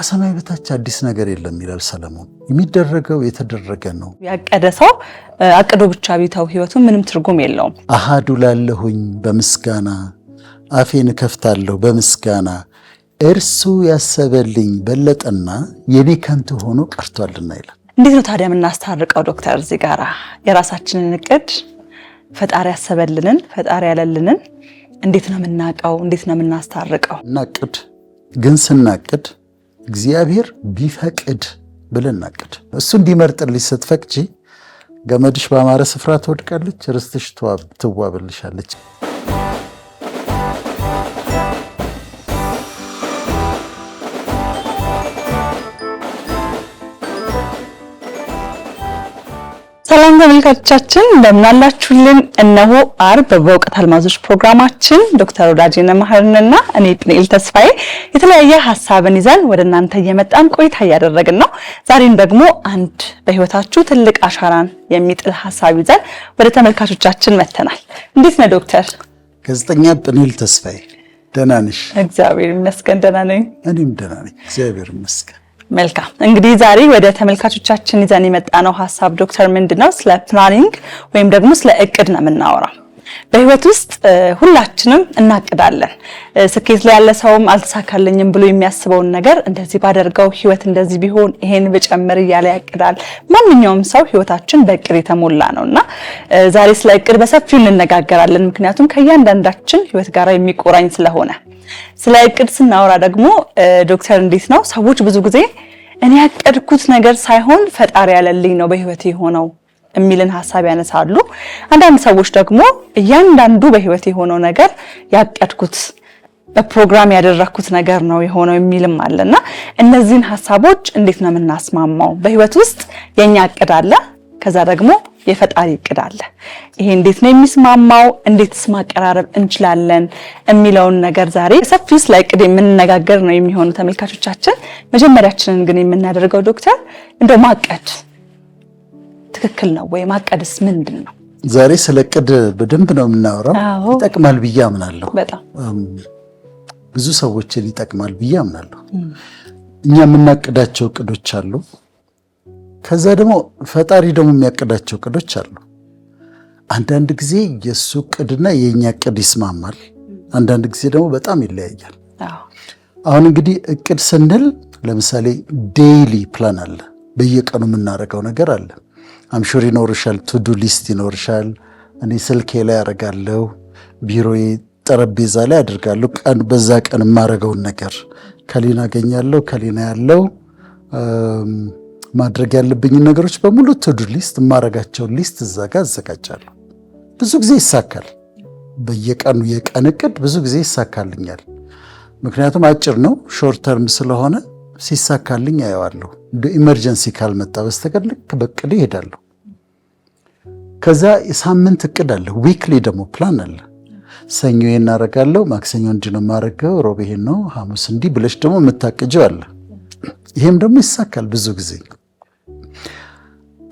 ከሰማይ በታች አዲስ ነገር የለም ይላል ሰለሞን። የሚደረገው የተደረገ ነው። ያቀደ ሰው አቅዶ ብቻ ቢተው ህይወቱ ምንም ትርጉም የለውም። አሃዱ ላለሁኝ በምስጋና አፌን ከፍታለሁ በምስጋና እርሱ ያሰበልኝ በለጠና የኔ ከንቱ ሆኖ ቀርቷልና ይላል። እንዴት ነው ታዲያ የምናስታርቀው ዶክተር? እዚህ ጋር የራሳችንን እቅድ ፈጣሪ ያሰበልንን ፈጣሪ ያለልንን እንዴት ነው የምናውቀው? እንዴት ነው የምናስታርቀው? እናቅድ፣ ግን ስናቅድ እግዚአብሔር ቢፈቅድ ብለን እናቅድ። እሱ እንዲመርጥልሽ ስትፈቅጂ ገመድሽ በአማረ ስፍራ ትወድቃለች፣ ርስትሽ ትዋብልሻለች። ሰላም ተመልካቾቻችን እንደምን አላችሁልን? እነሆ አርብ በእውቀት አልማዞች ፕሮግራማችን ዶክተር ወዳጄነህ መሐርንና እኔ ጵንኤል ተስፋዬ የተለያየ ሐሳብን ይዘን ወደ እናንተ እየመጣን ቆይታ እያደረግን ነው። ዛሬም ደግሞ አንድ በህይወታችሁ ትልቅ አሻራን የሚጥል ሐሳብ ይዘን ወደ ተመልካቾቻችን መተናል። እንዴት ነህ ዶክተር? ጋዜጠኛ ጵንኤል ተስፋዬ ደህና ነሽ? እግዚአብሔር ይመስገን ደህና ነኝ። እኔም ደህና ነኝ፣ እግዚአብሔር ይመስገን። መልካም እንግዲህ ዛሬ ወደ ተመልካቾቻችን ይዘን የመጣነው ሐሳብ ዶክተር ምንድነው? ስለ ፕላኒንግ ወይም ደግሞ ስለ እቅድ ነው የምናወራው። በህይወት ውስጥ ሁላችንም እናቅዳለን። ስኬት ላይ ያለ ሰውም አልተሳካልኝም ብሎ የሚያስበውን ነገር እንደዚህ ባደርገው ህይወት እንደዚህ ቢሆን ይሄን ብጨምር እያለ ያቅዳል። ማንኛውም ሰው ህይወታችን በእቅድ የተሞላ ነውና ዛሬ ስለ እቅድ በሰፊው እንነጋገራለን። ምክንያቱም ከእያንዳንዳችን ህይወት ጋር የሚቆራኝ ስለሆነ ስለ እቅድ ስናወራ ደግሞ ዶክተር እንዴት ነው ሰዎች ብዙ ጊዜ እኔ ያቀድኩት ነገር ሳይሆን ፈጣሪ ያለልኝ ነው በህይወቴ የሆነው የሚልን ሐሳብ ያነሳሉ። አንዳንድ ሰዎች ደግሞ እያንዳንዱ በህይወቴ የሆነው ነገር ያቀድኩት በፕሮግራም ያደረኩት ነገር ነው የሆነው የሚልም አለና እነዚህን ሐሳቦች እንዴት ነው የምናስማማው? በህይወት ውስጥ የኛ እቅድ አለ፣ ከዛ ደግሞ የፈጣሪ እቅድ አለ። ይሄ እንዴት ነው የሚስማማው? እንዴትስ ማቀራረብ እንችላለን የሚለውን ነገር ዛሬ ሰፊው ስለ እቅድ የምንነጋገር ነው የሚሆኑ ተመልካቾቻችን። መጀመሪያችንን ግን የምናደርገው ዶክተር እንደው ማቀድ ትክክል ነው ወይ? ማቀድስ ምንድን ነው? ዛሬ ስለ እቅድ በደንብ ነው የምናወራው። ይጠቅማል ብዬ አምናለሁ። በጣም ብዙ ሰዎችን ይጠቅማል ብዬ አምናለሁ። እኛ የምናቅዳቸው እቅዶች አሉ። ከዛ ደግሞ ፈጣሪ ደግሞ የሚያቅዳቸው እቅዶች አሉ። አንዳንድ ጊዜ የሱ እቅድና የኛ እቅድ ይስማማል፣ አንዳንድ ጊዜ ደግሞ በጣም ይለያያል። አሁን እንግዲህ እቅድ ስንል ለምሳሌ ዴይሊ ፕላን አለ፣ በየቀኑ የምናደርገው ነገር አለ። አምሹር ይኖርሻል፣ ቱዱ ሊስት ይኖርሻል። እኔ ስልኬ ላይ አደርጋለሁ፣ ቢሮዬ ጠረጴዛ ላይ አደርጋለሁ። ቀን በዛ ቀን የማደርገውን ነገር ከሊና አገኛለሁ፣ ከሊና ያለው ማድረግ ያለብኝን ነገሮች በሙሉ ቱዱ ሊስት የማደርጋቸውን ሊስት እዛ ጋር አዘጋጃለሁ። ብዙ ጊዜ ይሳካል። በየቀኑ የቀን እቅድ ብዙ ጊዜ ይሳካልኛል። ምክንያቱም አጭር ነው፣ ሾርት ተርም ስለሆነ ሲሳካልኝ አየዋለሁ። እንደ ኢመርጀንሲ ካልመጣ በስተቀር ልክ በቅድ ይሄዳለሁ። ከዛ የሳምንት እቅድ አለ፣ ዊክሊ ደግሞ ፕላን አለ። ሰኞ ይሄን አደርጋለሁ፣ ማክሰኞ እንዲህ ነው የማደርገው፣ ሮብ ይሄን ነው፣ ሐሙስ እንዲህ ብለሽ ደግሞ የምታቅጂው አለ። ይሄም ደግሞ ይሳካል ብዙ ጊዜ።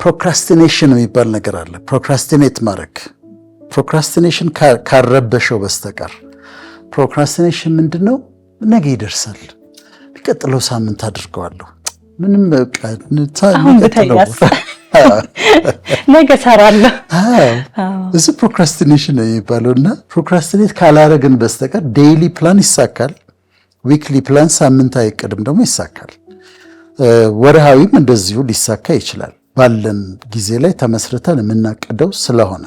ፕሮክራስቲኔሽን የሚባል ነገር አለ። ፕሮክራስቲኔት ማድረግ፣ ፕሮክራስቲኔሽን ካረበሸው በስተቀር ፕሮክራስቲኔሽን ምንድን ነው? ነገ ይደርሳል፣ የሚቀጥለው ሳምንት አድርገዋለሁ፣ ምንም ነገ ሰራለሁ። እሱ ፕሮክራስቲኔሽን ነው የሚባለው። እና ፕሮክራስቲኔት ካላረግን በስተቀር ዴይሊ ፕላን ይሳካል፣ ዊክሊ ፕላን ሳምንታዊ እቅድም ደግሞ ይሳካል፣ ወርሃዊም እንደዚሁ ሊሳካ ይችላል። ባለን ጊዜ ላይ ተመስርተን የምናቅደው ስለሆነ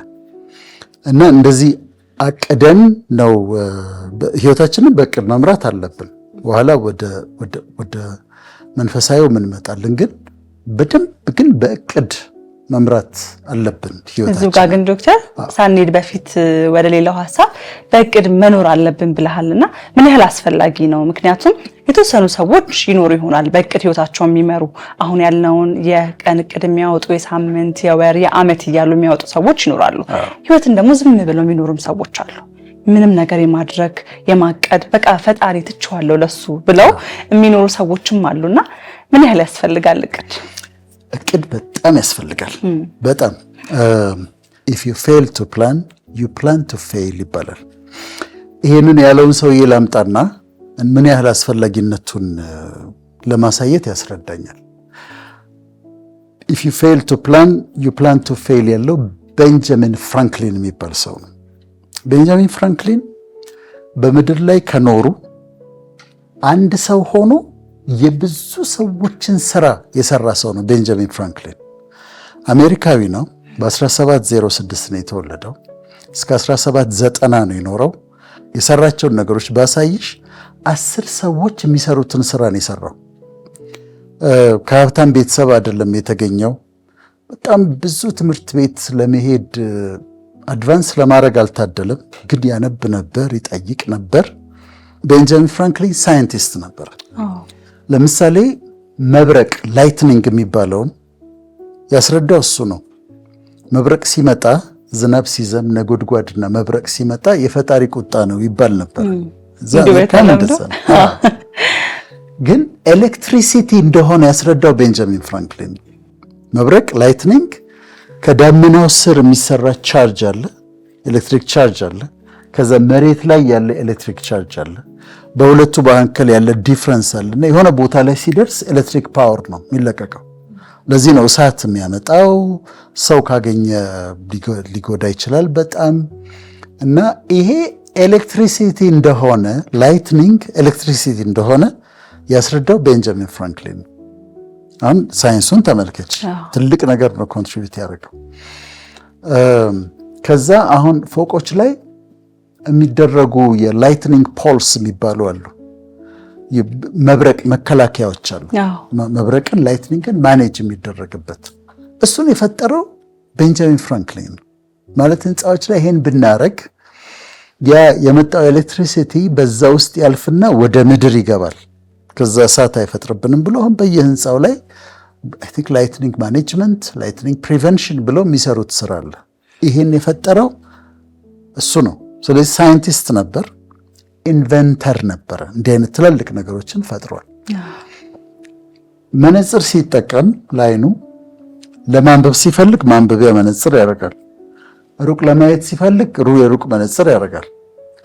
እና እንደዚህ አቅደን ነው ህይወታችንን በእቅድ መምራት አለብን። በኋላ ወደ መንፈሳዊው እንመጣለን። ግን በደንብ ግን በእቅድ መምራት አለብን ህይወታችን። እዚሁ ጋር ግን ዶክተር ሳንሄድ በፊት ወደ ሌላው ሐሳብ በእቅድ መኖር አለብን ብለሃልና ምን ያህል አስፈላጊ ነው? ምክንያቱም የተወሰኑ ሰዎች ይኖሩ ይሆናል በእቅድ ህይወታቸው የሚመሩ። አሁን ያልነውን የቀን እቅድ የሚያወጡ፣ የሳምንት፣ የወር፣ የዓመት እያሉ የሚያወጡ ሰዎች ይኖራሉ። ህይወትን ደግሞ ዝም ብለው የሚኖሩም ሰዎች አሉ። ምንም ነገር የማድረግ የማቀድ በቃ ፈጣሪ ትቼዋለሁ ለሱ ብለው የሚኖሩ ሰዎችም አሉና ምን ያህል ያስፈልጋል እቅድ? እቅድ በጣም ያስፈልጋል። በጣም if you fail to plan you plan to fail ይባላል። ይሄንን ያለውን ሰውዬ ላምጣና ምን ያህል አስፈላጊነቱን ለማሳየት ያስረዳኛል። if you fail to plan you plan to fail ያለው ቤንጃሚን ፍራንክሊን የሚባል ሰው ነው። ቤንጃሚን ፍራንክሊን በምድር ላይ ከኖሩ አንድ ሰው ሆኖ የብዙ ሰዎችን ስራ የሰራ ሰው ነው። ቤንጃሚን ፍራንክሊን አሜሪካዊ ነው። በ1706 ነው የተወለደው። እስከ 1790 ነው የኖረው። የሰራቸውን ነገሮች ባሳይሽ 10 ሰዎች የሚሰሩትን ስራ ነው የሰራው። ከሀብታም ቤተሰብ አይደለም የተገኘው። በጣም ብዙ ትምህርት ቤት ለመሄድ አድቫንስ ለማድረግ አልታደለም፣ ግን ያነብ ነበር፣ ይጠይቅ ነበር። ቤንጃሚን ፍራንክሊን ሳይንቲስት ነበር። ለምሳሌ መብረቅ ላይትኒንግ የሚባለውን ያስረዳው እሱ ነው። መብረቅ ሲመጣ ዝናብ ሲዘም ነጎድጓድና መብረቅ ሲመጣ የፈጣሪ ቁጣ ነው ይባል ነበር። ግን ኤሌክትሪሲቲ እንደሆነ ያስረዳው ቤንጃሚን ፍራንክሊን። መብረቅ ላይትኒንግ ከዳመናው ስር የሚሰራ ቻርጅ አለ፣ ኤሌክትሪክ ቻርጅ አለ። ከዛ መሬት ላይ ያለ ኤሌክትሪክ ቻርጅ አለ። በሁለቱ መካከል ያለ ዲፍረንስ አለና የሆነ ቦታ ላይ ሲደርስ ኤሌክትሪክ ፓወር ነው የሚለቀቀው። ለዚህ ነው እሳት የሚያመጣው። ሰው ካገኘ ሊጎዳ ይችላል በጣም። እና ይሄ ኤሌክትሪሲቲ እንደሆነ ላይትኒንግ ኤሌክትሪሲቲ እንደሆነ ያስረዳው ቤንጃሚን ፍራንክሊን። አሁን ሳይንሱን ተመልከች፣ ትልቅ ነገር ነው ኮንትሪቢዩት ያደረገው። ከዛ አሁን ፎቆች ላይ የሚደረጉ የላይትኒንግ ፖልስ የሚባሉ አሉ። መብረቅ መከላከያዎች አሉ። መብረቅን ላይትኒንግን ማኔጅ የሚደረግበት እሱን የፈጠረው ቤንጃሚን ፍራንክሊን ማለት ህንፃዎች ላይ ይሄን ብናረግ ያ የመጣው ኤሌክትሪሲቲ በዛ ውስጥ ያልፍና ወደ ምድር ይገባል። ከዛ እሳት አይፈጥርብንም ብሎ አሁን በየህንፃው ላይ አይ ቲንክ ላይትኒንግ ማኔጅመንት፣ ላይትኒንግ ፕሪቨንሽን ብሎ የሚሰሩት ስራ አለ። ይሄን የፈጠረው እሱ ነው። ስለዚህ ሳይንቲስት ነበር፣ ኢንቨንተር ነበረ። እንዲህ አይነት ትላልቅ ነገሮችን ፈጥሯል። መነጽር ሲጠቀም ላይኑ ለማንበብ ሲፈልግ ማንበቢያ መነጽር ያደርጋል። ሩቅ ለማየት ሲፈልግ የሩቅ መነጽር ያደርጋል።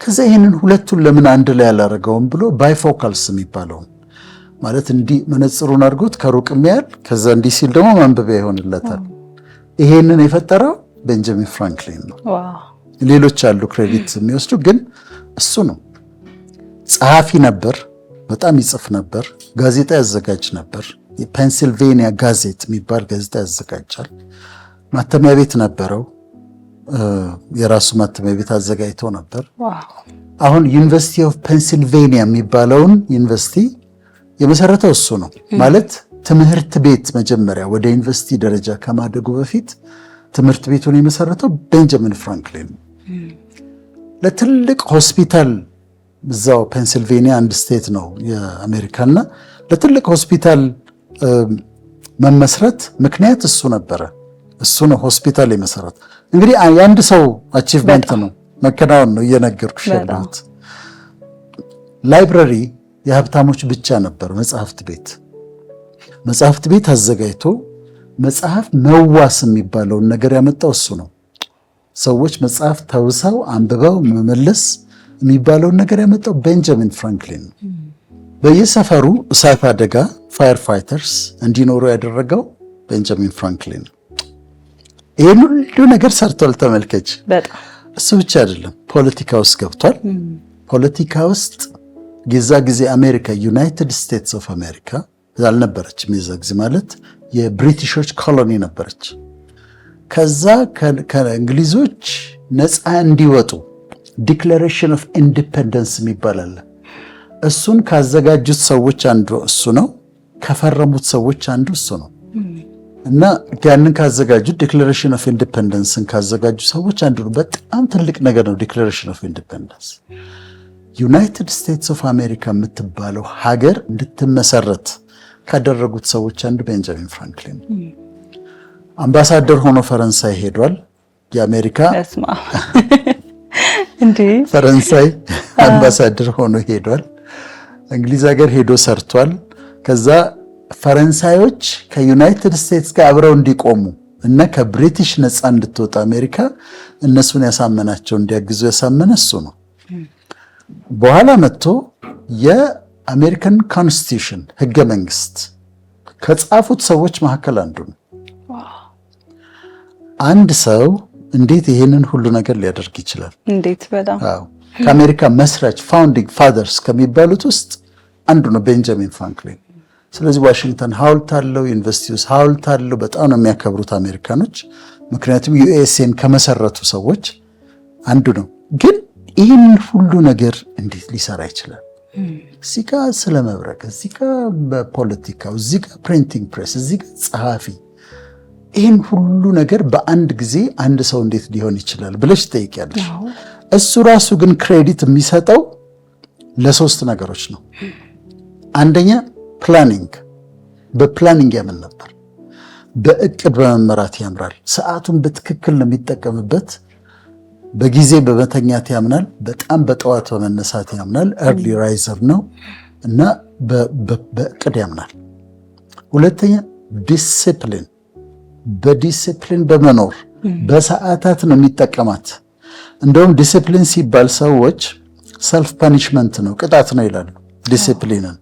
ከዛ ይህንን ሁለቱን ለምን አንድ ላይ ያላደረገውም ብሎ ባይፎካልስ የሚባለው ማለት እንዲህ መነጽሩን አድርጎት ከሩቅ የሚያል ከዛ እንዲህ ሲል ደግሞ ማንበቢያ ይሆንለታል። ይሄንን የፈጠረው ቤንጃሚን ፍራንክሊን ነው። ሌሎች አሉ ክሬዲት የሚወስዱ፣ ግን እሱ ነው። ጸሐፊ ነበር፣ በጣም ይጽፍ ነበር፣ ጋዜጣ ያዘጋጅ ነበር። የፔንሲልቬኒያ ጋዜት የሚባል ጋዜጣ ያዘጋጃል። ማተሚያ ቤት ነበረው፣ የራሱ ማተሚያ ቤት አዘጋጅቶ ነበር። አሁን ዩኒቨርሲቲ ኦፍ ፔንሲልቬኒያ የሚባለውን ዩኒቨርሲቲ የመሰረተው እሱ ነው። ማለት ትምህርት ቤት መጀመሪያ ወደ ዩኒቨርሲቲ ደረጃ ከማደጉ በፊት ትምህርት ቤቱን የመሰረተው ቤንጃሚን ፍራንክሊን። ለትልቅ ሆስፒታል እዛው ፔንሲልቬኒያ አንድ ስቴት ነው የአሜሪካና፣ ለትልቅ ሆስፒታል መመስረት ምክንያት እሱ ነበረ። እሱ ነው ሆስፒታል የመሰረት። እንግዲህ የአንድ ሰው አቺቭመንት ነው፣ መከናወን ነው እየነገርኩሽ ያለሁት። ላይብረሪ የሀብታሞች ብቻ ነበር። መጽሐፍት ቤት አዘጋጅቶ መጽሐፍ መዋስ የሚባለውን ነገር ያመጣው እሱ ነው። ሰዎች መጽሐፍ ተውሰው አንብበው መመለስ የሚባለውን ነገር ያመጣው ቤንጃሚን ፍራንክሊን ነው። በየሰፈሩ እሳት አደጋ ፋየር ፋይተርስ እንዲኖሩ ያደረገው ቤንጃሚን ፍራንክሊን ነው። ይህን ሁሉ ነገር ሰርቷል። ተመልከች። እሱ ብቻ አይደለም፣ ፖለቲካ ውስጥ ገብቷል። ፖለቲካ ውስጥ የዛ ጊዜ አሜሪካ ዩናይትድ ስቴትስ ኦፍ አሜሪካ አልነበረችም። የዛ ጊዜ ማለት የብሪቲሾች ኮሎኒ ነበረች። ከዛ ከእንግሊዞች ነፃ እንዲወጡ ዲክላሬሽን ኦፍ ኢንዲፔንደንስ የሚባል አለ። እሱን ካዘጋጁት ሰዎች አንዱ እሱ ነው። ከፈረሙት ሰዎች አንዱ እሱ ነው። እና ያንን ካዘጋጁት ዲክላሬሽን ኦፍ ኢንዲፔንደንስን ካዘጋጁ ሰዎች አንዱ ነው። በጣም ትልቅ ነገር ነው ዲክላሬሽን ኦፍ ኢንዲፔንደንስ። ዩናይትድ ስቴትስ ኦፍ አሜሪካ የምትባለው ሀገር እንድትመሰረት ካደረጉት ሰዎች አንዱ ቤንጃሚን ፍራንክሊን። አምባሳደር ሆኖ ፈረንሳይ ሄዷል። የአሜሪካ ፈረንሳይ አምባሳደር ሆኖ ሄዷል። እንግሊዝ ሀገር ሄዶ ሰርቷል። ከዛ ፈረንሳዮች ከዩናይትድ ስቴትስ ጋር አብረው እንዲቆሙ እና ከብሪቲሽ ነፃ እንድትወጣ አሜሪካ እነሱን ያሳመናቸው እንዲያግዙ ያሳመነ እሱ ነው። በኋላ መጥቶ አሜሪካን ኮንስቲቱሽን ህገ መንግስት ከጻፉት ሰዎች መካከል አንዱ ነው። አንድ ሰው እንዴት ይሄንን ሁሉ ነገር ሊያደርግ ይችላል? እንዴት! በጣም ከአሜሪካ መስራች ፋውንዲንግ ፋዘርስ ከሚባሉት ውስጥ አንዱ ነው ቤንጃሚን ፍራንክሊን። ስለዚህ ዋሽንግተን ሐውልት አለው፣ ዩኒቨርሲቲ ውስጥ ሐውልት አለው። በጣም ነው የሚያከብሩት አሜሪካኖች፣ ምክንያቱም ዩኤስኤን ከመሰረቱ ሰዎች አንዱ ነው። ግን ይህን ሁሉ ነገር እንዴት ሊሰራ ይችላል? እዚህ ጋ ስለ መብረቅ፣ እዚህ ጋ በፖለቲካው፣ እዚህ ጋ ፕሪንቲንግ ፕሬስ፣ እዚህ ጋ ጸሐፊ፣ ይህን ሁሉ ነገር በአንድ ጊዜ አንድ ሰው እንዴት ሊሆን ይችላል ብለሽ ትጠይቂያለሽ። እሱ ራሱ ግን ክሬዲት የሚሰጠው ለሶስት ነገሮች ነው። አንደኛ ፕላኒንግ፣ በፕላኒንግ ያምን ነበር። በእቅድ በመመራት ያምራል። ሰዓቱን በትክክል ነው የሚጠቀምበት። በጊዜ በመተኛት ያምናል። በጣም በጠዋት በመነሳት ያምናል። ኤርሊ ራይዘር ነው እና በእቅድ ያምናል። ሁለተኛ ዲሲፕሊን፣ በዲሲፕሊን በመኖር በሰዓታት ነው የሚጠቀማት። እንደውም ዲሲፕሊን ሲባል ሰዎች ሰልፍ ፓኒሽመንት ነው ቅጣት ነው ይላሉ ዲሲፕሊንን።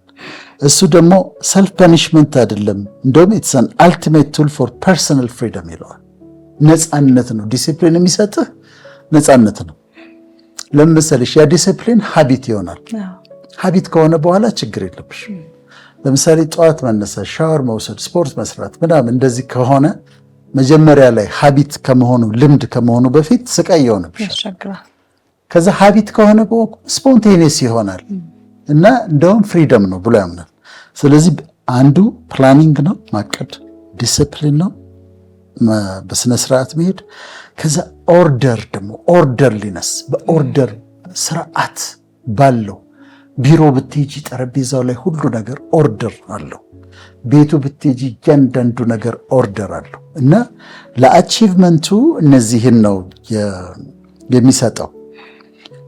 እሱ ደግሞ ሰልፍ ፓኒሽመንት አይደለም፣ እንደውም ኢትስ አን አልቲሜት ቱል ፎር ፐርሰናል ፍሪደም ይለዋል። ነፃነት ነው ዲሲፕሊን የሚሰጥህ ነፃነት ነው። ለምሳሌ ያ ዲሲፕሊን ሀቢት ይሆናል። ሀቢት ከሆነ በኋላ ችግር የለብሽ። ለምሳሌ ጠዋት መነሳት፣ ሻወር መውሰድ፣ ስፖርት መስራት ምናምን እንደዚህ ከሆነ መጀመሪያ ላይ ሀቢት ከመሆኑ ልምድ ከመሆኑ በፊት ስቃይ ይሆንብሻል። ከዛ ሀቢት ከሆነ ስፖንቴኒየስ ይሆናል እና እንደውም ፍሪደም ነው ብሎ ያምናል። ስለዚህ አንዱ ፕላኒንግ ነው ማቀድ፣ ዲሲፕሊን ነው በስነ ስርዓት መሄድ። ከዛ ኦርደር ደግሞ ኦርደርሊነስ፣ በኦርደር ስርዓት ባለው ቢሮ ብትሄጂ ጠረጴዛው ላይ ሁሉ ነገር ኦርደር አለው። ቤቱ ብትሄጂ እያንዳንዱ ነገር ኦርደር አለው እና ለአቺቭመንቱ እነዚህን ነው የሚሰጠው።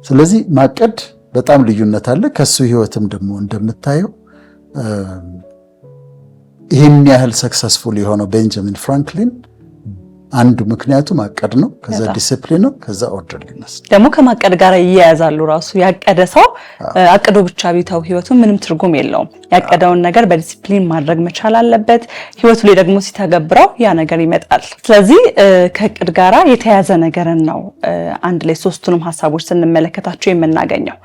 ስለዚህ ማቀድ በጣም ልዩነት አለ። ከሱ ህይወትም ደግሞ እንደምታየው ይህን ያህል ሰክሰስፉል የሆነው ቤንጃሚን ፍራንክሊን አንዱ ምክንያቱ ማቀድ ነው። ከዛ ዲሲፕሊን ነው። ከዛ ኦርደርሊነስ ደግሞ ከማቀድ ጋር ይያያዛሉ። ራሱ ያቀደ ሰው አቅዶ ብቻ ቢተው ህይወቱ ምንም ትርጉም የለውም። ያቀደውን ነገር በዲሲፕሊን ማድረግ መቻል አለበት። ህይወቱ ላይ ደግሞ ሲተገብረው ያ ነገር ይመጣል። ስለዚህ ከእቅድ ጋራ የተያያዘ ነገርን ነው አንድ ላይ ሶስቱንም ሀሳቦች ስንመለከታቸው የምናገኘው።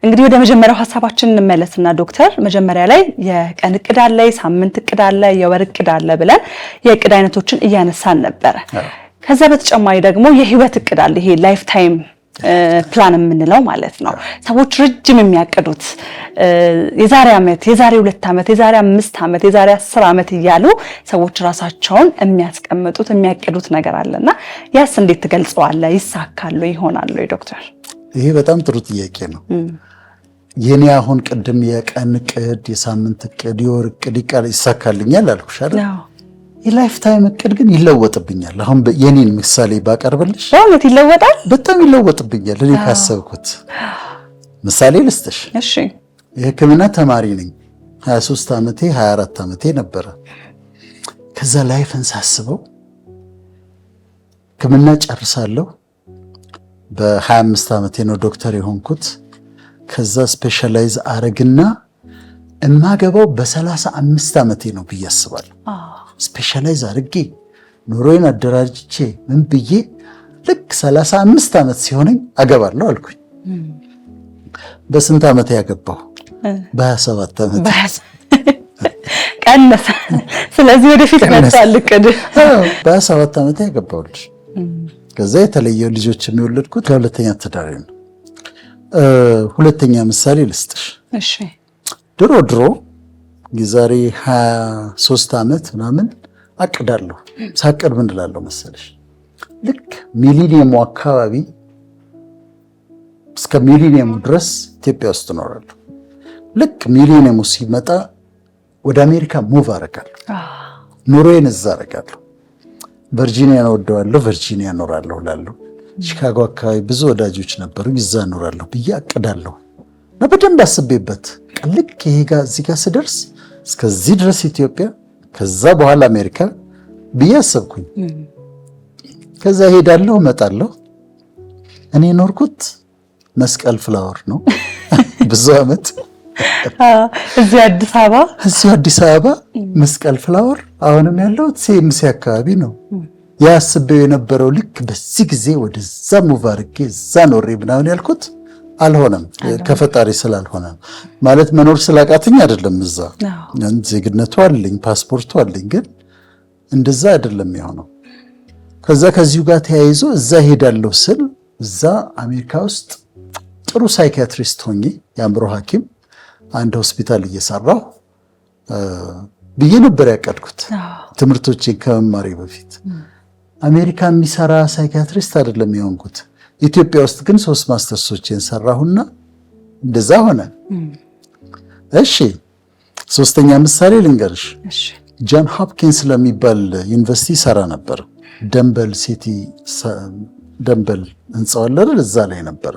እንግዲህ ወደ መጀመሪያው ሀሳባችን እንመለስና ዶክተር፣ መጀመሪያ ላይ የቀን እቅድ አለ፣ የሳምንት እቅድ አለ፣ የወር እቅድ አለ ብለን የእቅድ አይነቶችን እያነሳን ነበረ። ከዛ በተጨማሪ ደግሞ የህይወት እቅድ አለ። ይሄ ላይፍ ታይም ፕላን የምንለው ማለት ነው። ሰዎች ረጅም የሚያቅዱት የዛሬ ዓመት፣ የዛሬ 2 ዓመት፣ የዛሬ 5 ዓመት፣ የዛሬ 10 ዓመት እያሉ ሰዎች ራሳቸውን የሚያስቀምጡት የሚያቅዱት ነገር አለና ያስ እንዴት ትገልጸዋለህ? ይሳካሉ ይሆናሉ? ዶክተር፣ ይሄ በጣም ጥሩ ጥያቄ ነው። የኔ አሁን ቅድም የቀን እቅድ፣ የሳምንት እቅድ፣ የወር እቅድ ይሳካልኛል አልኩሽ አይደል? የላይፍ ታይም እቅድ ግን ይለወጥብኛል። አሁን የኔን ምሳሌ ባቀርብልሽ በእውነት ይለወጣል? በጣም ይለወጥብኛል። እኔ ካሰብኩት ምሳሌ ልስጥሽ። እሺ፣ የሕክምና ተማሪ ነኝ። 23 ዓመቴ 24 ዓመቴ ነበረ። ከዛ ላይፍን ሳስበው ሕክምና ጨርሳለሁ። በ25 ዓመቴ ነው ዶክተር የሆንኩት። ከዛ ስፔሻላይዝ አረግና እማገባው በ35 ዓመቴ ነው ብዬ አስባለሁ። ስፔሻላይዝ አድርጌ ኑሮዬን አደራጅቼ ምን ብዬ ልክ 35 ዓመት ሲሆነኝ አገባለሁ አልኩኝ። በስንት ዓመት ያገባሁ? በ27 ዓመት ቀነሰ። ስለዚህ ወደፊት መጣል እቅድ። በ27 ዓመት ያገባሁ ልጅ። ከዛ የተለየ ልጆች የሚወለድኩት ለሁለተኛ ትዳሬ ነው። ሁለተኛ ምሳሌ ልስጥሽ። እሺ፣ ድሮ የዛሬ 23 ዓመት ምናምን አቅዳለሁ። ሳቅድ ምን እላለሁ መሰለሽ? ልክ ሚሊኒየሙ አካባቢ እስከ ሚሊኒየሙ ድረስ ኢትዮጵያ ውስጥ እኖራለሁ። ልክ ሚሊኒየሙ ሲመጣ ወደ አሜሪካ ሙቭ አደርጋለሁ። ኑሮዬን እዛ አደርጋለሁ። ቨርጂኒያ እወደዋለሁ፣ ቨርጂኒያ እኖራለሁ እላለሁ። ቺካጎ አካባቢ ብዙ ወዳጆች ነበሩ፣ እዛ እኖራለሁ ብዬ አቅዳለሁ እና በደንብ አስቤበት ልክ ይሄ ጋር እዚህ ጋር ስደርስ እስከዚህ ድረስ ኢትዮጵያ፣ ከዛ በኋላ አሜሪካ ብዬ አሰብኩኝ። ከዛ ሄዳለሁ እመጣለሁ። እኔ ኖርኩት መስቀል ፍላወር ነው ብዙ ዓመት። እዚህ አዲስ አበባ መስቀል ፍላወር አሁንም ያለው ሲኤምሲ አካባቢ ነው። ያስበው የነበረው ልክ በዚህ ጊዜ ወደዛ ሙቭ አድርጌ እዛ ኖሬ ምናምን ያልኩት አልሆነም። ከፈጣሪ ስላልሆነ ማለት መኖር ስላቃተኝ አይደለም። እዛ ዜግነቱ አለኝ፣ ፓስፖርቱ አለኝ፣ ግን እንደዛ አይደለም የሆነው። ከዛ ከዚሁ ጋር ተያይዞ እዛ ሄዳለሁ ስል እዛ አሜሪካ ውስጥ ጥሩ ሳይኪያትሪስት ሆኜ የአእምሮ ሐኪም አንድ ሆስፒታል እየሰራሁ ብዬ ነበር ያቀድኩት ትምህርቶቼን ከመማሬ በፊት። አሜሪካ የሚሰራ ሳይኪያትሪስት አይደለም የሆንኩት። ኢትዮጵያ ውስጥ ግን 3 ማስተርሶችን ሰራሁና እንደዛ ሆነ። እሺ 3ኛ ምሳሌ ልንገርሽ። ጆን ሆፕኪንስ ለሚባል ዩኒቨርሲቲ ሰራ ነበር። ደምበል ሲቲ ደምበል ህንጻው አለ አይደል? እዛ ላይ ነበር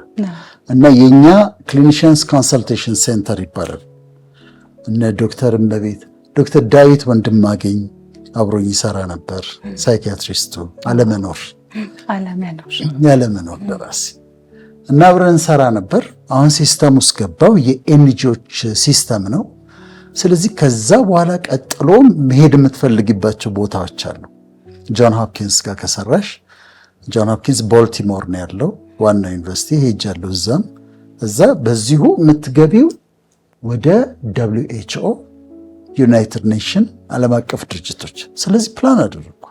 እና የኛ ክሊኒሽንስ ኮንሰልቴሽን ሴንተር ይባላል። እነ ዶክተር እመቤት ዶክተር ዳዊት ወንድማገኝ አብሮኝ ይሰራ ነበር። ሳይኪያትሪስቱ አለመኖር ደራሲ እና አብረን ሰራ ነበር። አሁን ሲስተም ውስጥ ገባው። የኤንጂኦች ሲስተም ነው። ስለዚህ ከዛ በኋላ ቀጥሎ መሄድ የምትፈልጊባቸው ቦታዎች አሉ። ጆን ሆፕኪንስ ጋር ከሰራሽ ጆን ሆፕኪንስ ቦልቲሞር ነው ያለው ዋና ዩኒቨርሲቲ ሄጃለሁ። እዛ በዚሁ የምትገቢው ወደ WHO ዩናይትድ ኔሽን ዓለም አቀፍ ድርጅቶች። ስለዚህ ፕላን አደረኩ።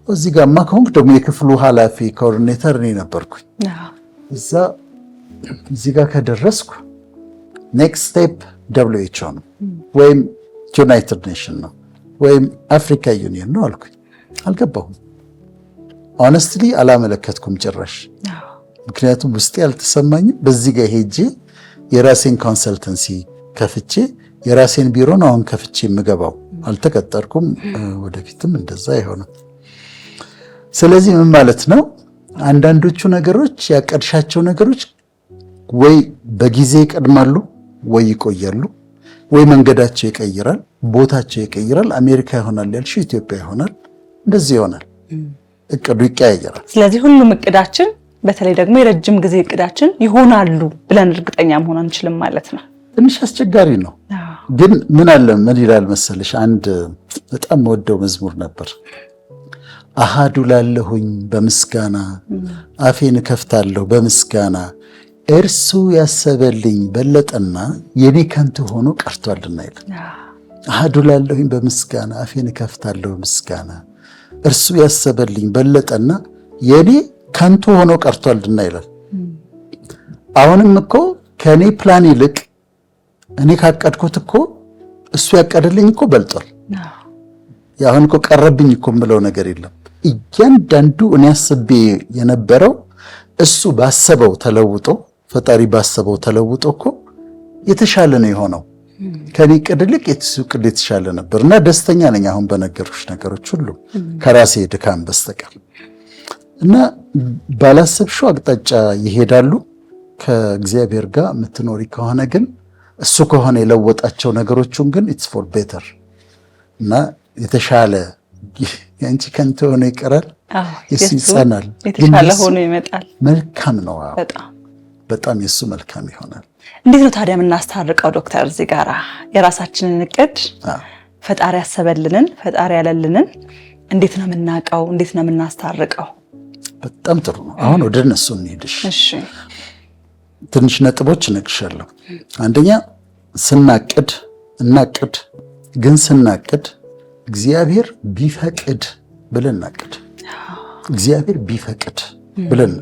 እዚህ ጋርማ ከሆንኩ ደግሞ የክፍሉ ኃላፊ ኮኦርዲኔተር እኔ ነበርኩኝ። እዚህ ጋር ከደረስኩ ኔክስት ስቴፕ WHO ነው ወይም ዩናይትድ ኔሽን ነው ወይም አፍሪካ ዩኒየን ነው አልኩኝ። አልገባሁም። ሆነስትሊ አላመለከትኩም ጭራሽ። ምክንያቱም ውስጤ አልተሰማኝም። በዚህ ጋር ሄጄ የራሴን ኮንሰልተንሲ ከፍቼ የራሴን ቢሮ ነው አሁን ከፍቼ የምገባው። አልተቀጠርኩም። ወደፊትም እንደዛ አይሆንም። ስለዚህ ምን ማለት ነው? አንዳንዶቹ ነገሮች ያቀድሻቸው ነገሮች ወይ በጊዜ ይቀድማሉ ወይ ይቆያሉ፣ ወይ መንገዳቸው ይቀይራል፣ ቦታቸው ይቀይራል። አሜሪካ ይሆናል ያልሽው ኢትዮጵያ ይሆናል። እንደዚህ ይሆናል። እቅዱ ይቀያየራል። ስለዚህ ሁሉም እቅዳችን በተለይ ደግሞ የረጅም ጊዜ እቅዳችን ይሆናሉ ብለን እርግጠኛ መሆን አንችልም ማለት ነው። ትንሽ አስቸጋሪ ነው። ግን ምን ይላል መሰለሽ፣ አንድ በጣም ወደው መዝሙር ነበር። አሃዱ ላለሁኝ በምስጋና አፌን ከፍታለሁ በምስጋና እርሱ ያሰበልኝ በለጠና የኔ ከንቱ ሆኖ ቀርቷልና ይላል። አሃዱ ላለሁኝ በምስጋና አፌን ከፍታለሁ በምስጋና እርሱ ያሰበልኝ በለጠና የኔ ከንቱ ሆኖ ቀርቷልና ይላል። አሁንም እኮ ከኔ ፕላን ይልቅ እኔ ካቀድኩት እኮ እሱ ያቀደልኝ እኮ በልጧል። አሁን እኮ ቀረብኝ እኮ የምለው ነገር የለም። እያንዳንዱ እኔ አስቤ የነበረው እሱ ባሰበው ተለውጦ ፈጣሪ ባሰበው ተለውጦ እኮ የተሻለ ነው የሆነው። ከኔ ቅድ ይልቅ የሱ ቅድ የተሻለ ነበር እና ደስተኛ ነኝ አሁን በነገሮች ነገሮች ሁሉ ከራሴ ድካም በስተቀር። እና ባላሰብሽው አቅጣጫ ይሄዳሉ። ከእግዚአብሔር ጋር የምትኖሪ ከሆነ ግን እሱ ከሆነ የለወጣቸው ነገሮቹን ግን ኢትስ ፎር ቤተር እና የተሻለ ያንቺ ከንቱ ሆኖ ይቀራል፣ የሱ ይጸናል፣ የተሻለ ሆኖ ይመጣል። መልካም ነው። በጣም የሱ መልካም ይሆናል። እንዴት ነው ታዲያ የምናስታርቀው ዶክተር? እዚህ ጋር የራሳችንን እቅድ ፈጣሪ ያሰበልንን ፈጣሪ ያለልንን እንዴት ነው የምናውቀው? እንዴት ነው የምናስታርቀው? በጣም ጥሩ ነው። አሁን ወደ እነሱ እንሄድሽ። እሺ፣ ትንሽ ነጥቦች እነግርሻለሁ። አንደኛ ስናቅድ ግን ስናቅድ እግዚአብሔር ቢፈቅድ ብለን እናቅድ። እግዚአብሔር ቢፈቅድ ብለን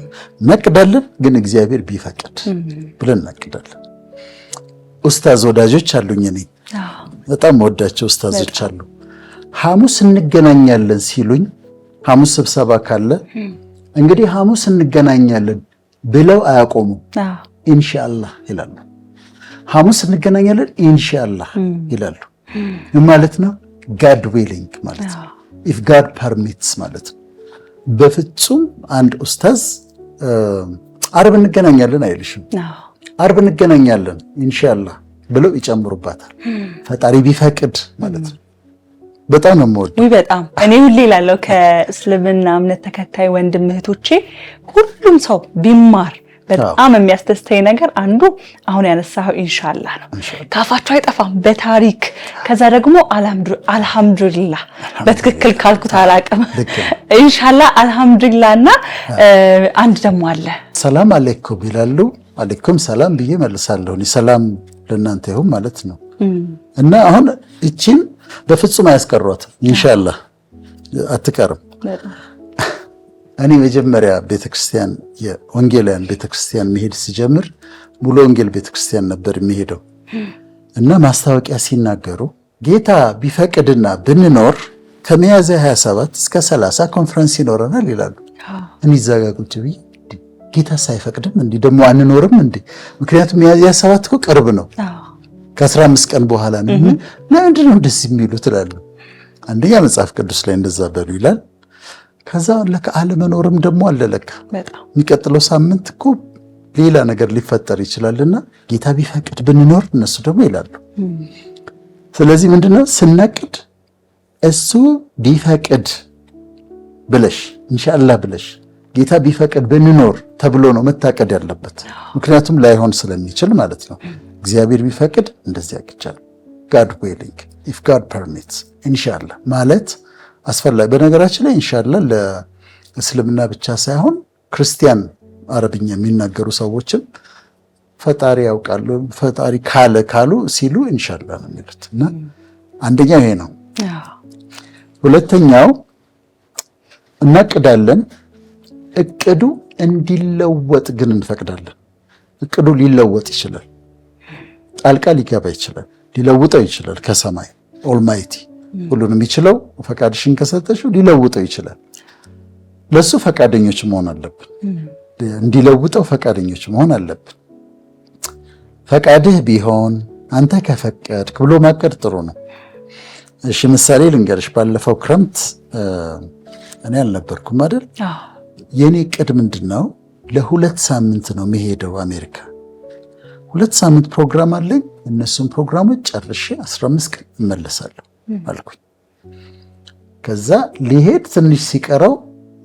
እናቅዳለን፣ ግን እግዚአብሔር ቢፈቅድ ብለን እናቅዳለን። ኡስታዝ ወዳጆች አሉኝ፣ እኔ በጣም ወዳቸው ኡስታዞች አሉ። ሐሙስ እንገናኛለን ሲሉኝ፣ ሐሙስ ስብሰባ ካለ እንግዲህ ሐሙስ እንገናኛለን ብለው አያቆሙም። ኢንሻአላህ ይላሉ። ሐሙስ እንገናኛለን ኢንሻአላህ ይላሉ። ማለት ነው ጋድ ዊሊንግ ማለት ነው። ኢፍ ጋድ ፐርሚትስ ማለት ነው። በፍጹም አንድ ኡስታዝ አርብ እንገናኛለን አይልሽም። አርብ እንገናኛለን ኢንሻአላህ ብለው ይጨምሩባታል። ፈጣሪ ቢፈቅድ ማለት ነው። በጣም ነው የምወደው። ወይ በጣም እኔ ሁሌ እላለሁ ከእስልምና እምነት ተከታይ ወንድም እህቶቼ ሁሉም ሰው ቢማር በጣም የሚያስደስተኝ ነገር አንዱ አሁን ያነሳው ኢንሻአላህ ነው። ካፋቸው አይጠፋም በታሪክ ከዛ ደግሞ አልহামዱሊላህ በትክክል ካልኩት አላቀም ኢንሻአላህ አልহামዱሊላህና አንድ ደግሞ አለ ሰላም አለይኩም ይላሉ። አለይኩም ሰላም ብዬ መልሳለሁ። ሰላም ለእናንተ ይሁን ማለት ነው። እና አሁን እቺን በፍጹም አያስቀሯትም። ኢንሻአላህ አትቀርም። እኔ መጀመሪያ ቤተክርስቲያን የወንጌላውያን ቤተክርስቲያን መሄድ ሲጀምር ሙሉ ወንጌል ቤተክርስቲያን ነበር የሚሄደው እና ማስታወቂያ ሲናገሩ ጌታ ቢፈቅድና ብንኖር ከሚያዝያ 27 እስከ 30 ኮንፈረንስ ይኖረናል ይላሉ። እኔ እዛጋ ቁጭ ብዬ ጌታ ሳይፈቅድም እንዴ ደግሞ አንኖርም እንዴ? ምክንያቱም ሚያዝያ 27 እኮ ቅርብ ነው። ከ15 ቀን በኋላ ነው። ለምንድን ነው እንደዚህ የሚሉት እላለሁ። አንደኛ መጽሐፍ ቅዱስ ላይ እንደዛ በሉ ይላል። ከዛ ለካ አለመኖርም ደግሞ አለ ለካ የሚቀጥለው ሳምንት እኮ ሌላ ነገር ሊፈጠር ይችላልና ጌታ ቢፈቅድ ብንኖር እነሱ ደግሞ ይላሉ። ስለዚህ ምንድነው ስናቅድ እሱ ቢፈቅድ ብለሽ ኢንሻአላህ ብለሽ ጌታ ቢፈቅድ ብንኖር ተብሎ ነው መታቀድ ያለበት። ምክንያቱም ላይሆን ስለሚችል ማለት ነው። እግዚአብሔር ቢፈቅድ እንደዚህ ያቅቻል። God willing if God permits ኢንሻአላህ ማለት አስፈላጊ። በነገራችን ላይ ኢንሻአላህ ለእስልምና ብቻ ሳይሆን ክርስቲያን አረብኛ የሚናገሩ ሰዎችም ፈጣሪ ያውቃሉ ፈጣሪ ካሉ ሲሉ ኢንሻአላህ ነው የሚሉት። እና አንደኛው ይሄ ነው። ሁለተኛው እናቅዳለን፣ እቅዱ እንዲለወጥ ግን እንፈቅዳለን። እቅዱ ሊለወጥ ይችላል፣ ጣልቃ ሊገባ ይችላል፣ ሊለውጠው ይችላል። ከሰማይ ኦልማይቲ ሁሉንም ይችላል። ፈቃድሽን ከሰጠሽው ሊለውጠው ይችላል። ለሱ ፈቃደኞች መሆን አለብን። እንዲለውጠው ፈቃደኞች መሆን አለብን። ፈቃድህ ቢሆን አንተ ከፈቀድክ ብሎ ማቀድ ጥሩ ነው። እሺ ምሳሌ ልንገርሽ። ባለፈው ክረምት እኔ አልነበርኩም አይደል? የኔ እቅድ ምንድነው? ለ2 ሳምንት ነው መሄደው አሜሪካ። 2 ሳምንት ፕሮግራም አለኝ። እነሱን ፕሮግራሞች ጨርሼ 15 ቀን እመለሳለሁ አልኩኝ። ከዛ ሊሄድ ትንሽ ሲቀረው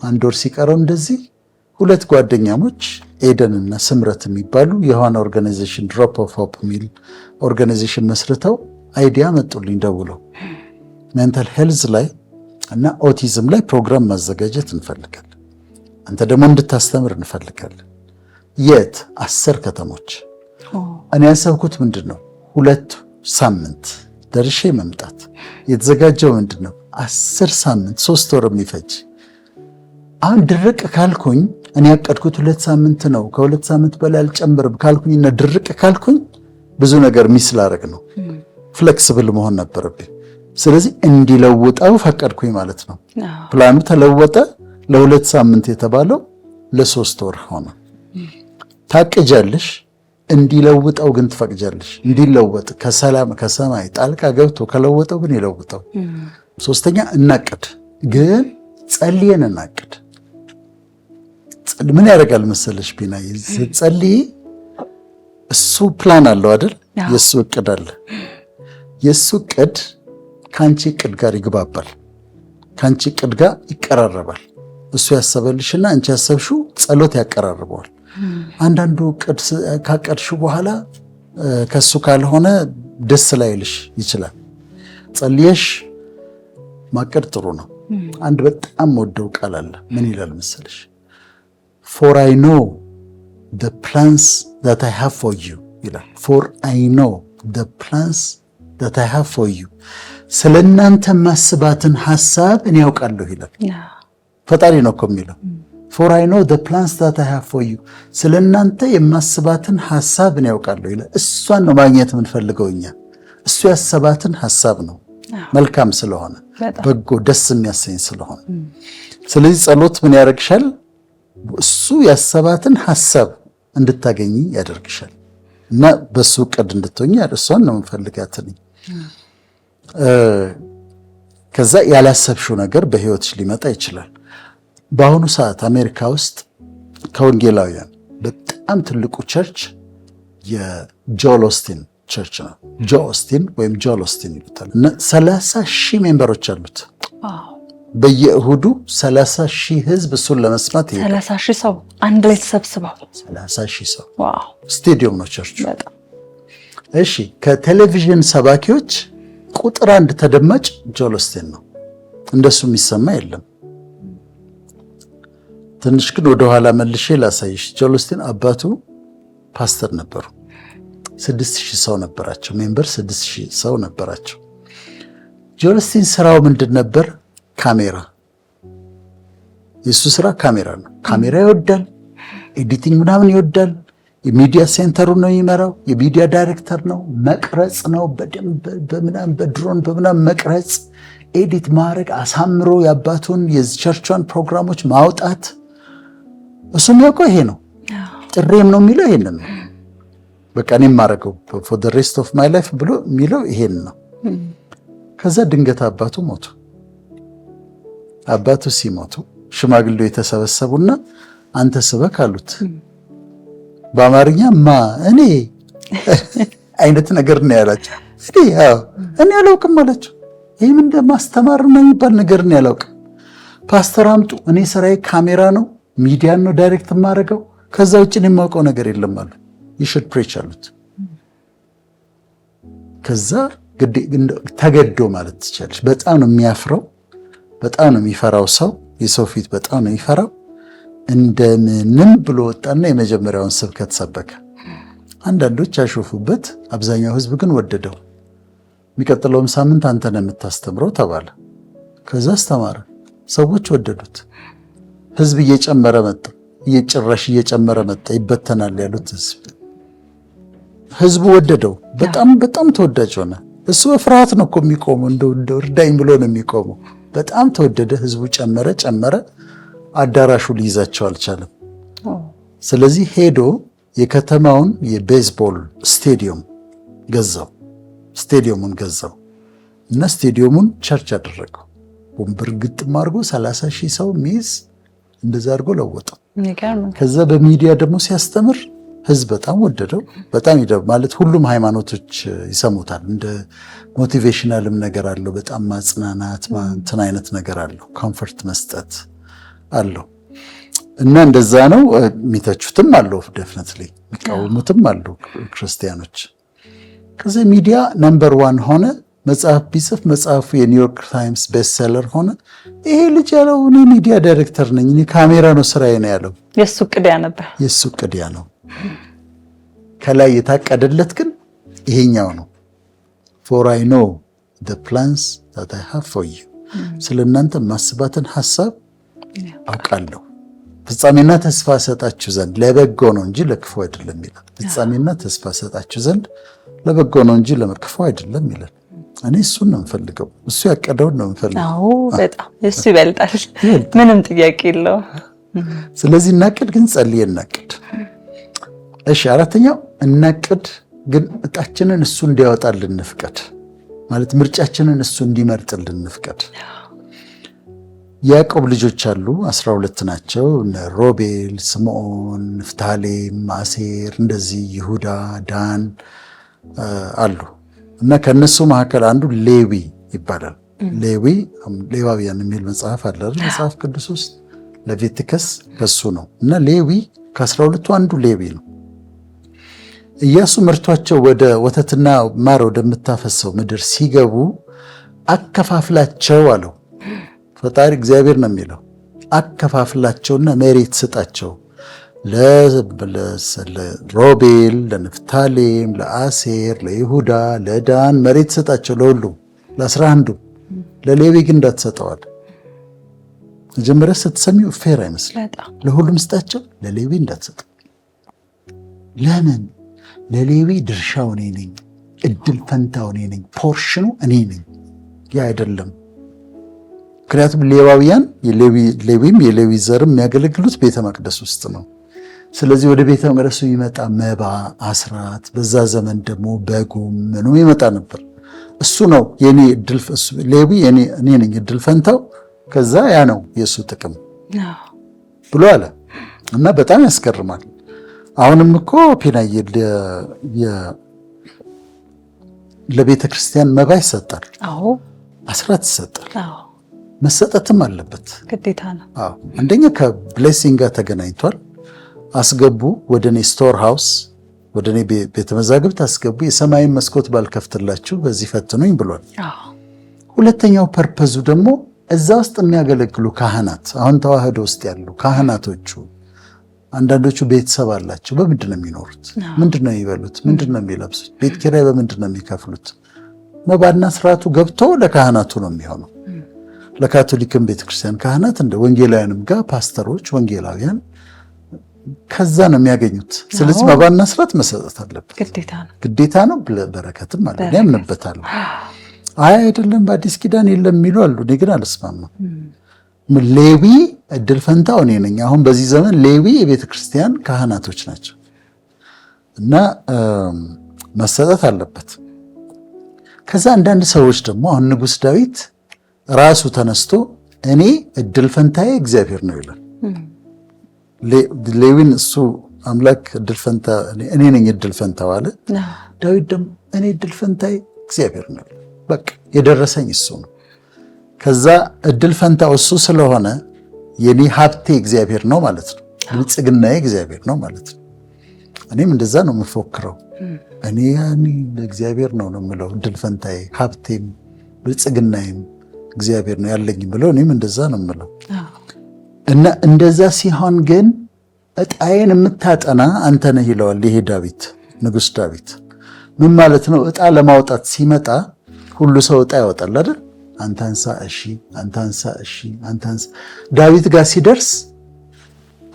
1 ወር ሲቀረው እንደዚህ 2 ጓደኛሞች ኤደን እና ስምረት የሚባሉ የሆነ ኦርጋናይዜሽን ድሮፕ ኦፍ ሆፕ የሚል ኦርጋናይዜሽን መስርተው አይዲያ መጡልኝ ደውለው ሜንታል ሄልዝ ላይ እና ኦቲዝም ላይ ፕሮግራም ማዘጋጀት እንፈልጋለን። አንተ ደግሞ እንድታስተምር እንፈልጋለን። የት? 10 ከተሞች። እኔ ያሰብኩት ምንድነው 2 ሳምንት ደርሼ መምጣት። የተዘጋጀው ምንድነው 10 ሳምንት 3 ወር የሚፈጅ። አሁን ድርቅ ካልኩኝ እኔ ያቀድኩት 2 ሳምንት ነው። ከ2 ሳምንት በላይ አልጨምርም ካልኩኝና ድርቅ ካልኩኝ ብዙ ነገር ሚስ ላደርግ ነው። ፍሌክሲብል መሆን ነበረብኝ። ስለዚህ እንዲለውጠው ፈቀድኩኝ ማለት ነው። ፕላኑ ተለወጠ። ለ2 ሳምንት የተባለው ለ3 ወር ሆነ። ታቅጃለሽ፣ እንዲለውጠው ግን ትፈቅጃለሽ። እንዲለወጥ ከሰማይ ጣልቃ ገብቶ ከለወጠው ግን ይለውጠው። ሶስተኛ እናቅድ፣ ግን ጸልየን እናቅድ። ምን ያደርጋል መሰለሽ ቢናይ፣ ጸልይ እሱ ፕላን አለው አይደል? የሱ እቅድ አለ። የሱ እቅድ ካንቺ እቅድ ጋር ይግባባል፣ ካንቺ እቅድ ጋር ይቀራረባል። እሱ ያሰበልሽና አንቺ ያሰብሽው ጸሎት ያቀራርበዋል። አንዳንዱ እቅድ ካቀድሽው በኋላ ከሱ ካልሆነ ደስ ላይልሽ ይችላል። ጸልየሽ ማቀድ ጥሩ ነው። አንድ በጣም ወደው ቃል አለ። ምን ይላል መሰለሽ? For I know the plans that I have for you ይላል። For I know the plans that I have for you ስለናንተ ማስባትን ሐሳብ እኔ ያውቃለሁ ይላል። ፈጣሪ ነው እኮ የሚለው። For I know the plans that I have for you ስለናንተ የማስባትን ሐሳብ እኔ ያውቃለሁ ይላል። እሷን ነው ማግኘት የምንፈልገው እኛ። እሱ ያሰባትን ሐሳብ ነው፣ መልካም ስለሆነ በጎ ደስ የሚያሰኝ ስለሆነ። ስለዚህ ጸሎት ምን ያደርግሻል? እሱ ያሰባትን ሐሳብ እንድታገኝ ያደርግሻል እና በሱ ዕቅድ እንድትሆኚ እሷን ነው የምንፈልጋት። ከዛ ያላሰብሽው ነገር በህይወትሽ ሊመጣ ይችላል። በአሁኑ ሰዓት አሜሪካ ውስጥ ከወንጌላውያን በጣም ትልቁ ቸርች የጆል ኦስቲን ቸርች ነው። ጆ ኦስቲን ወይም ጆል ኦስቲን ይሉታል እና 30,000 ሜምበሮች አሉት። በየእሁዱ 30,000 ህዝብ እሱን ለመስማት ይሄዳል። 30,000 ሰው አንድ ላይ ተሰብስበው 30,000 ሰው። ዋው! ስቴዲየም ነው ቸርቹ። በጣም እሺ። ከቴሌቪዥን ሰባኪዎች ቁጥር 1 ተደማጭ ጆል ኦስቴን ነው። እንደሱ የሚሰማ የለም። ትንሽ ግን ወደኋላ መልሼ ላሳይሽ። ጆል ኦስቴን አባቱ ፓስተር ነበሩ። 6,000 ሰው ነበራቸው። ሜምበር 6,000 ሰው ነበራቸው። ጆል ኦስቴን ስራው ምንድን ነበር? ካሜራ። የሱ ስራ ካሜራ ነው። ካሜራ ይወዳል፣ ኤዲቲንግ ምናምን ይወዳል። የሚዲያ ሴንተሩ ነው የሚመራው። የሚዲያ ዳይሬክተር ነው። መቅረጽ ነው በደንብ በምናምን በድሮን በምናምን መቅረጽ፣ ኤዲት ማድረግ፣ አሳምሮ የአባቱን የቸርቿን ፕሮግራሞች ማውጣት። እሱ የሚያውቀው ይሄ ነው። ጥሬም ነው የሚለው ይሄንን ነው። በቃ እኔ የማደርገው for the rest of my life ብሎ የሚለው ይሄን ነው። ከዛ ድንገት አባቱ ሞቱ። አባቱ ሲሞቱ ሽማግሌው የተሰበሰቡና አንተ ስበክ አሉት። በአማርኛ እኔ አይነት ነገር ነው ያላቸው። እኔ አላውቅም አላቸው። ይህ ምን ማስተማር ነው የሚባል ነገር ነው ያላውቅም። ፓስተር አምጡ፣ እኔ ስራዬ ካሜራ ነው፣ ሚዲያን ነው ዳይሬክት የማደርገው፣ ከዛ ውጭ እኔ የማውቀው ነገር የለም አሉ። ይሽድ ፕሬች አሉት። ከዛ ተገዶ ማለት ትችላለች። በጣም ነው የሚያፍረው፣ በጣም ነው የሚፈራው ሰው፣ የሰው ፊት በጣም ነው የሚፈራው። እንደምንም ብሎ ወጣና የመጀመሪያውን ስብከት ሰበከ። አንዳንዶች ያሾፉበት፣ አብዛኛው ህዝብ ግን ወደደው። የሚቀጥለውም ሳምንት አንተ ነህ የምታስተምረው ተባለ። ከዛ አስተማረ፣ ሰዎች ወደዱት። ህዝብ እየጨመረ መጣ፣ ጭራሽ እየጨመረ መጣ። ይበተናል ያሉት ህዝቡ ወደደው። በጣም በጣም ተወዳጅ ሆነ። እሱ በፍርሃት ነው እኮ የሚቆመው፣ እንደው እርዳኝ ብሎ ነው የሚቆመው። በጣም ተወደደ። ህዝቡ ጨመረ። አዳራሹ ሊይዛቸው አልቻለም። ስለዚህ ሄዶ የከተማውን የቤዝቦል ስቴዲየም ስቴዲየሙን ገዛው እና ስቴዲየሙን ቸርች አደረገው። ወንበር ግጥም አድርጎ 30,000 ሰው ሚይዝ እንደዛ አድርጎ ለወጠው። ከዛ በሚዲያ ደግሞ ሲያስተምር ህዝብ በጣም ወደደው። በጣም ማለት ሁሉም ሃይማኖቶች ይሰሙታል። እንደ ሞቲቬሽናልም ነገር አለው። በጣም ማጽናናት እንትን አይነት ነገር አለው። ኮምፈርት መስጠት አለው እና እንደዛ ነው። የሚተቹትም አለው፣ ዴፊኒትሊ የሚቃወሙትም አለው ክርስቲያኖች። ከዚህ ሚዲያ ነምበር 1 ሆነ። መጽሐፍ ቢጽፍ መጽሐፉ የኒውዮርክ ታይምስ ቤስት ሴለር ሆነ። ይሄ ልጅ ያለው እኔ ሚዲያ ዳይሬክተር ነኝ፣ እኔ ካሜራ ነው ስራዬ ነው ያለው። የሱ ቅዲያ ነበር። የሱ ቅዲያ ነው። ከላይ የታቀደለት ግን ይሄኛው ነው። for I know the plans that I have for you፣ ስለናንተ ማስባትን ሐሳብ አውቃለሁ፣ ፍጻሜና ተስፋ ሰጣችሁ ዘንድ ለበጎ ነው እንጂ ለክፉ አይደለም ይላል። ፍጻሜና ተስፋ ሰጣችሁ ዘንድ ለበጎ ነው እንጂ ለክፉ አይደለም ይላል። እኔ እሱን ነው የምፈልገው። እሱ ያቀደውን ነው የምፈልገው። አዎ በጣም እሱ ይበልጣል፣ ምንም ጥያቄ የለውም። ስለዚህ እናቅድ፣ ግን ጸልዬ እናቅድ። እሺ፣ አራተኛው እናቅድ፣ ግን እጣችንን እሱ እንዲያወጣልን እንፍቀድ። ማለት ምርጫችንን እሱ እንዲመርጥልን እንፍቀድ። ያዕቆብ ልጆች አሉ፣ 12 ናቸው። ሮቤል፣ ስምዖን፣ ንፍታሌም፣ አሴር፣ እንደዚህ ይሁዳ፣ ዳን አሉ እና ከነሱ መካከል አንዱ ሌዊ ይባላል። ሌዋውያን የሚል መጽሐፍ አለ መጽሐፍ ቅዱስ ውስጥ፣ ሌቪቲከስ ከሱ ነው። እና ሌዊ ከ12ቱ አንዱ ሌዊ ነው። ኢያሱ መርቷቸው ወደ ወተትና ማር ወደምታፈሰው ምድር ሲገቡ አከፋፍላቸው አለው። ፈጣሪ እግዚአብሔር ነው የሚለው። አከፋፍላቸውና መሬት ስጣቸው፣ ለሮቤል፣ ለንፍታሌም፣ ለአሴር፣ ለይሁዳ፣ ለዳን መሬት ስጣቸው፣ ለሁሉም ለ11ዱ። ለሌዊ ግን እንዳትሰጠዋል። መጀመሪያ ስትሰሚው ፌር አይመስልም። ለሁሉም ስጣቸው፣ ለሌዊ እንዳትሰጠው። ለምን? ለሌዊ ድርሻው እኔ ነኝ፣ እድል ፈንታው እኔ ነኝ፣ ፖርሽኑ እኔ ነኝ። ያ አይደለም። ምክንያቱም ሌዋውያን ሌዊም የሌዊ ዘርም የሚያገለግሉት ቤተ መቅደስ ውስጥ ነው። ስለዚህ ወደ ቤተ መቅደሱ ይመጣ መባ፣ አስራት፣ በዛ ዘመን ደግሞ በጉም ምንም ይመጣ ነበር። እሱ ነው የኔ እድል፣ ሌዊ እኔ ነኝ እድል ፈንታው፣ ከዛ ያ ነው የእሱ ጥቅም ብሎ አለ እና በጣም ያስገርማል። አሁንም እኮ ፒናዬ ለቤተ ክርስቲያን መባ ይሰጣል፣ አስራት ይሰጣል። መሰጠትም አለበት፣ ግዴታ ነው። አዎ አንደኛ ከብሌሲንግ ጋር ተገናኝቷል። አስገቡ ወደኔ ስቶር ሃውስ፣ ወደኔ ቤተ መዛግብት አስገቡ፣ የሰማይን መስኮት ባልከፍትላችሁ በዚህ ፈትኑኝ ብሏል። ሁለተኛው ፐርፐዙ ደግሞ እዛ ውስጥ የሚያገለግሉ ካህናት፣ አሁን ተዋህዶ ውስጥ ያሉ ካህናቶቹ አንዳንዶቹ ቤተሰብ አላቸው። በምንድን ነው የሚኖሩት? ምንድን ነው የሚበሉት? ምንድን ነው የሚለብሱት? ቤት ኪራይ በምንድን ነው የሚከፍሉት? መባና ስርዓቱ ገብቶ ለካህናቱ ነው የሚሆነው። ለካቶሊክም ቤተክርስቲያን ካህናት እንደ ወንጌላውያንም ጋር ፓስተሮች፣ ወንጌላውያን ከዛ ነው የሚያገኙት። ስለዚህ መባና ስርዓት መሰጠት አለበት፣ ግዴታ ነው። በረከትም አለ፣ ያምንበታል። አይ አይደለም በአዲስ ኪዳን የለም የሚሉ አሉ። እኔ ግን አልስማማም። ሌዊ እድል ፈንታው እኔ ነኝ። አሁን በዚህ ዘመን ሌዊ የቤተ ክርስቲያን ካህናቶች ናቸው እና መሰጠት አለበት። ከዛ አንዳንድ ሰዎች ደግሞ አሁን ንጉሥ ዳዊት ራሱ ተነስቶ እኔ እድል ፈንታዬ እግዚአብሔር ነው ይላል። ሌዊን እሱ አምላክ እድል ፈንታ እኔ ነኝ እድል ፈንታው አለ። ዳዊት ደግሞ እኔ እድል ፈንታዬ እግዚአብሔር ነው፣ በቃ የደረሰኝ እሱ ነው። ከዛ እድል ፈንታው እሱ ስለሆነ የኔ ሀብቴ እግዚአብሔር ነው ማለት ነው፣ ብልጽግናዬ እግዚአብሔር ነው ማለት ነው። እኔም እንደዛ ነው የምፎክረው። እኔ እግዚአብሔር ነው የምለው፣ እድል ፈንታዬ ሀብቴም ብልጽግናዬም እግዚአብሔር ነው ያለኝ ብለው እኔም እንደዛ ነው የምለው። እና እንደዛ ሲሆን ግን ዕጣዬን የምታጠና አንተ ነህ ይለዋል ይሄ ዳዊት፣ ንጉሥ ዳዊት። ምን ማለት ነው? ዕጣ ለማውጣት ሲመጣ ሁሉ ሰው ዕጣ ያወጣል አይደል? አንተ አንሳ እሺ፣ አንተ አንሳ እሺ፣ አንተ አንሳ። ዳዊት ጋር ሲደርስ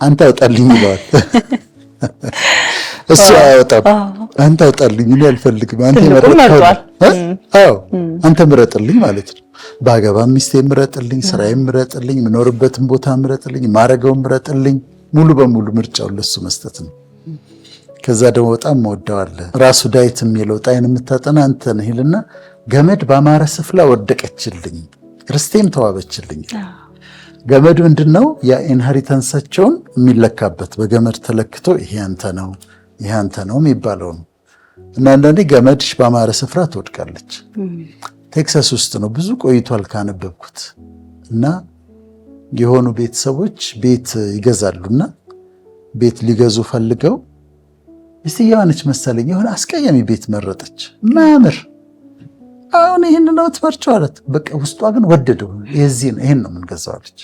አንተ አውጣልኝ ይለዋል። እሱ አያወጣም። አንተ አውጣልኝ፣ እኔ አልፈልግም፣ አንተ አንተ ምረጥልኝ ማለት ነው። ባገባም ሚስቴ ምረጥልኝ፣ ስራዬም ምረጥልኝ፣ የምኖርበትን ቦታ ምረጥልኝ፣ ማረገውን ምረጥልኝ። ሙሉ በሙሉ ምርጫውን ለሱ መስጠት ነው። ከዛ ደግሞ በጣም መወደዋለሁ ራሱ ዳዊት የሚለው ዕጣዬን የምታጠና አንተ ነህ ይልና ገመድ ባማረ ስፍላ ወደቀችልኝ፣ ርስቴም ተዋበችልኝ። ገመድ ምንድን ነው? የኢንሄሪታንሳቸውን የሚለካበት በገመድ ተለክቶ ይሄ አንተ ነው፣ ይሄ አንተ ነው የሚባለው ነው። እና አንዳንዴ ገመድሽ ባማረ ስፍራ ትወድቃለች። ቴክሳስ ውስጥ ነው፣ ብዙ ቆይቷል ካነበብኩት። እና የሆኑ ቤተሰቦች ቤት ይገዛሉና ቤት ሊገዙ ፈልገው ሚስትየዋ ነች መሰለኝ የሆነ አስቀያሚ ቤት መረጠች፣ ማያምር። አሁን ይህን ነው ትመርቸው አለት። በቃ ውስጧ ግን ወደደው። ይሄን ነው የምንገዛው አለች።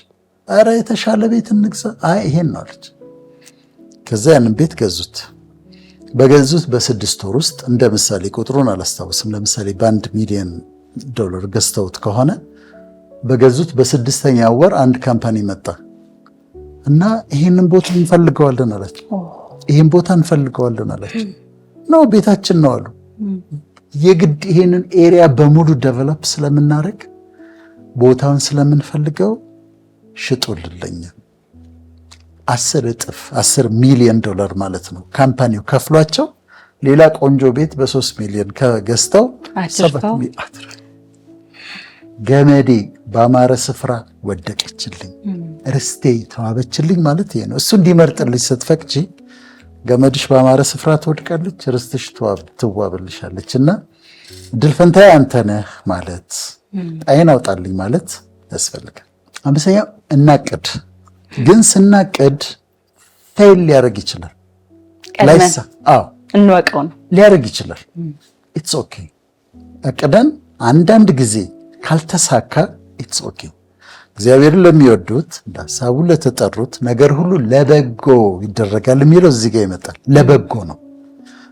አረ የተሻለ ቤት እንግዛ። አይ ይሄን ነው አለች። ከዛ ያንን ቤት ገዙት። በገዙት በ6 ወር ውስጥ እንደ ምሳሌ ቁጥሩን አላስታውስም፣ ለምሳሌ $1 ሚሊዮን ገዝተውት ከሆነ በገዙት በ6ኛ ወር አንድ ካምፓኒ መጣ እና ይሄንን ቦታ እንፈልገዋለን አላቸው። ይሄን ቦታ እንፈልገዋለን አላቸው። ነው ቤታችን ነው አሉ። የግድ ይሄንን ኤሪያ በሙሉ ዴቨሎፕ ስለምናደርግ ቦታውን ስለምንፈልገው ሽጡልልኝ። 10 እጥፍ $10 ሚሊዮን ማለት ነው ካምፓኒው ከፍሏቸው፣ ሌላ ቆንጆ ቤት በ3 ሚሊዮን ከገዝተው 7 ሚሊዮን። ገመዴ ባማረ ስፍራ ወደቀችልኝ፣ ርስቴ ተዋበችልኝ ማለት ይሄ ነው። እሱ እንዲመርጥልሽ ስትፈቅጂ ገመድሽ ባማረ ስፍራ ትወድቃለች፣ ርስትሽ ትዋብልሻለች። እና እድል ፈንታዬ አንተ ነህ ማለት ዕጣዬን አውጣልኝ ማለት ያስፈልጋል። አምስተኛው እናቅድ። ግን ስናቅድ ፌል ሊያደርግ ይችላል፣ እንወቀው ነው ሊያደርግ ይችላል። ኢትስ ኦኬ። አቅደን አንዳንድ ጊዜ ካልተሳካ ኢትስ ኦኬ። እግዚአብሔርን ለሚወዱት እንደ ሐሳቡ ለተጠሩት ነገር ሁሉ ለበጎ ይደረጋል የሚለው እዚህ ጋር ይመጣል። ለበጎ ነው።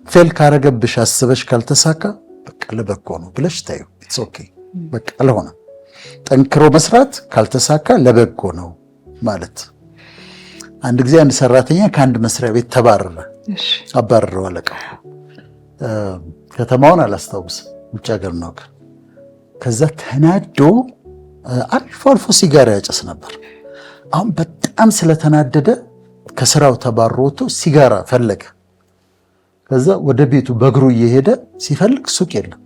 ፌል ካረገብሽ አስበሽ ካልተሳካ በቃ ለበጎ ነው ብለሽ ታዩ። ኢትስ ኦኬ። በቃ አልሆነም። ጠንክሮ መስራት ካልተሳካ ለበጎ ነው ማለት። አንድ ጊዜ አንድ ሰራተኛ ከአንድ መስሪያ ቤት ተባረረ። አባረረው አለቃው። ከተማውን አላስታውስም፣ ውጭ ሀገር ነው። ከዛ ተናዶ አልፎ አልፎ ሲጋራ ያጨስ ነበር። አሁን በጣም ስለተናደደ ከስራው ተባሮ ወጥቶ ሲጋራ ፈለገ። ከዛ ወደ ቤቱ በእግሩ እየሄደ ሲፈልግ ሱቅ የለም።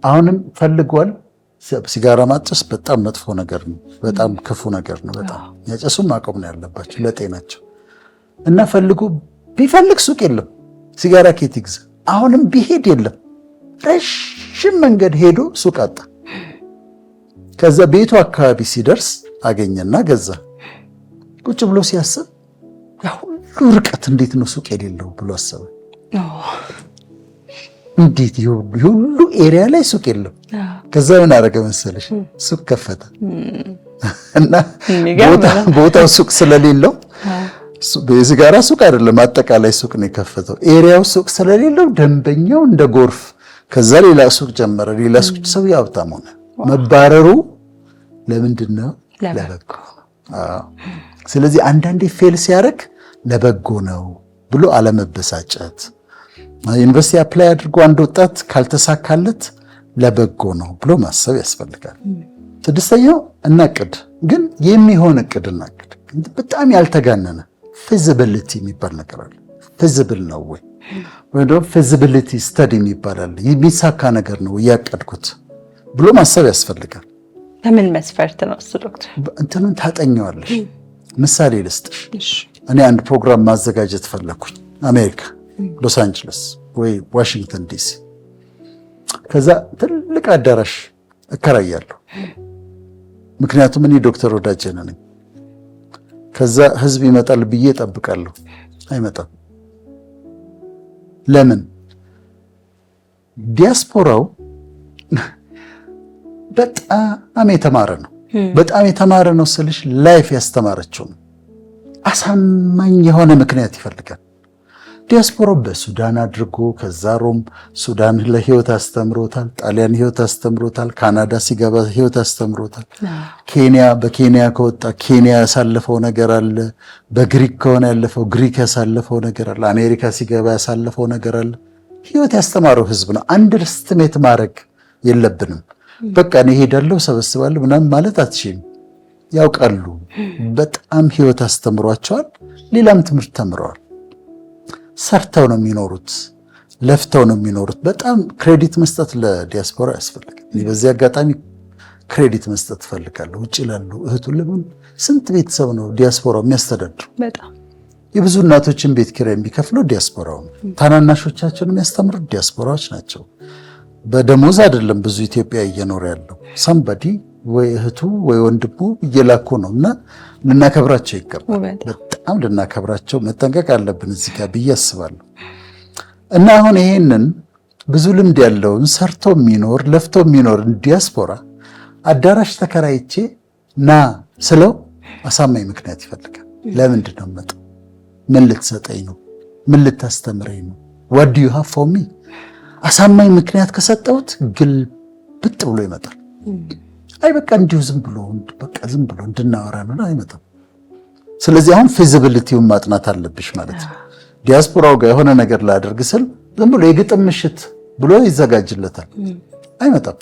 አሁንም ፈልጓል። ሲጋራ ማጨስ በጣም መጥፎ ነገር ነው፣ በጣም ክፉ ነገር ነው። በጣም ያጨሱም ማቆም ነው ያለባቸው ለጤናቸው። እና ቢፈልግ ሱቅ የለም፣ ሲጋራ ኬት ይግዛ። አሁንም ቢሄድ የለም። ረዥም መንገድ ሄዶ ሱቅ አጣ። ከዛ ቤቱ አካባቢ ሲደርስ አገኘና ገዛ። ቁጭ ብሎ ሲያስብ ያ ሁሉ ርቀት እንዴት ነው ሱቅ የሌለው ብሎ አሰበ። እንዴት ሁሉ ኤሪያ ላይ ሱቅ የለም? ከዛ ምን አደረገ መሰለሽ? ሱቅ ከፈተ እና ቦታው ሱቅ ስለሌለው የሲጋራ ሱቅ አይደለም፣ አጠቃላይ ሱቅ ነው የከፈተው። ኤሪያው ሱቅ ስለሌለው ደንበኛው እንደ ጎርፍ፣ ከዛ ሌላ ሱቅ ጀመረ፣ ሌላ ሱቅ። ሰው ሀብታም ሆነ። መባረሩ ለምንድን ነው? ለበጎ። ስለዚህ አንዳንዴ ፌል ሲያደርግ ለበጎ ነው ብሎ አለመበሳጨት። ዩኒቨርሲቲ አፕላይ አድርጎ አንድ ወጣት ካልተሳካለት ለበጎ ነው ብሎ ማሰብ ያስፈልጋል። ስድስተኛው እናቅድ፣ ግን የሚሆን እቅድ እናቅድ። በጣም ያልተጋነነ ፊዚቢሊቲ የሚባል ነገር አለ። ፊዚብል ነው ወይ ደግሞ ፊዚቢሊቲ ስተዲ የሚባል አለ። የሚሳካ ነገር ነው እያቀድኩት ብሎ ማሰብ ያስፈልጋል። በምን መስፈርት ነው እሱ ዶክተር? እንትኑን ታጠኘዋለሽ። ምሳሌ ልስጥሽ። እኔ አንድ ፕሮግራም ማዘጋጀት ፈለኩኝ አሜሪካ ሎስ አንጀለስ ወይ ዋሽንግተን ዲሲ። ከዛ ትልቅ አዳራሽ እከራያለሁ፣ ምክንያቱም እኔ ዶክተር ወዳጄ ነኝ። ከዛ ህዝብ ይመጣል ብዬ እጠብቃለሁ፣ አይመጣም። ለምን? ዲያስፖራው በጣም የተማረ ነው። በጣም የተማረ ነው ስልሽ ላይፍ ያስተማረችው ነው። አሳማኝ የሆነ ምክንያት ይፈልጋል። ዲያስፖራው በሱዳን አድርጎ ከዛ ሮም ሱዳን ለህይወት አስተምሮታል፣ ጣሊያን ህይወት አስተምሮታል፣ ካናዳ ሲገባ ህይወት አስተምሮታል። በኬንያ ከወጣ ኬንያ ያሳለፈው ነገር አለ። በግሪክ ከሆነ ያለፈው ግሪክ ያሳለፈው ነገር አለ። አሜሪካ ሲገባ ያሳለፈው ነገር አለ። ህይወት ያስተማረው ህዝብ ነው። አንደርስቲሜት ማድረግ የለብንም። በቃ እኔ ሄዳለሁ ሰበስባለሁ ምናምን ማለት አትችልም። ያውቃሉ። በጣም ህይወት አስተምሯቸዋል። ሌላም ትምህርት ተምረዋል። ሰርተው ነው የሚኖሩት፣ ለፍተው ነው የሚኖሩት። በጣም ክሬዲት መስጠት ለዲያስፖራ ያስፈልጋል። እኔ በዚህ አጋጣሚ ክሬዲት መስጠት እፈልጋለሁ። ውጭ ላሉ እህቱ ለምን ስንት ቤተሰብ ነው ዲያስፖራው የሚያስተዳድሩ? በጣም የብዙ እናቶችን ቤት ኪራይ የሚከፍለው ዲያስፖራው ነው። ታናናሾቻቸውን የሚያስተምሩት ዲያስፖራዎች ናቸው። በደሞዝ አይደለም ብዙ ኢትዮጵያ እየኖረ ያለው ሰምባዲ ወይ እህቱ ወይ ወንድሙ እየላኩ ነው። እና ልናከብራቸው ይገባል። በጣም ልናከብራቸው መጠንቀቅ አለብን እዚህ ጋር ብዬ አስባለሁ። እና አሁን ይሄንን ብዙ ልምድ ያለውን ሰርቶ የሚኖር ለፍቶ የሚኖር ዲያስፖራ አዳራሽ ተከራይቼ ና ስለው አሳማኝ ምክንያት ይፈልጋል። ለምንድን ነው የምመጣው? ምን ልትሰጠኝ ነው? ምን ልታስተምረኝ ነው? what do you have for me? አሳማኝ ምክንያት ከሰጠሁት ግልብጥ ብሎ ይመጣል። አይ በቃ እንዲሁ ዝም ብሎ እንድናወራ ነው አይመጣም። ስለዚህ አሁን ፊዚቢሊቲውን ማጥናት አለብሽ ማለት ነው። ዲያስፖራው ጋር የሆነ ነገር ላደርግ ስል ዝም ብሎ የግጥም ምሽት ብሎ ይዘጋጅለታል፣ አይመጣም።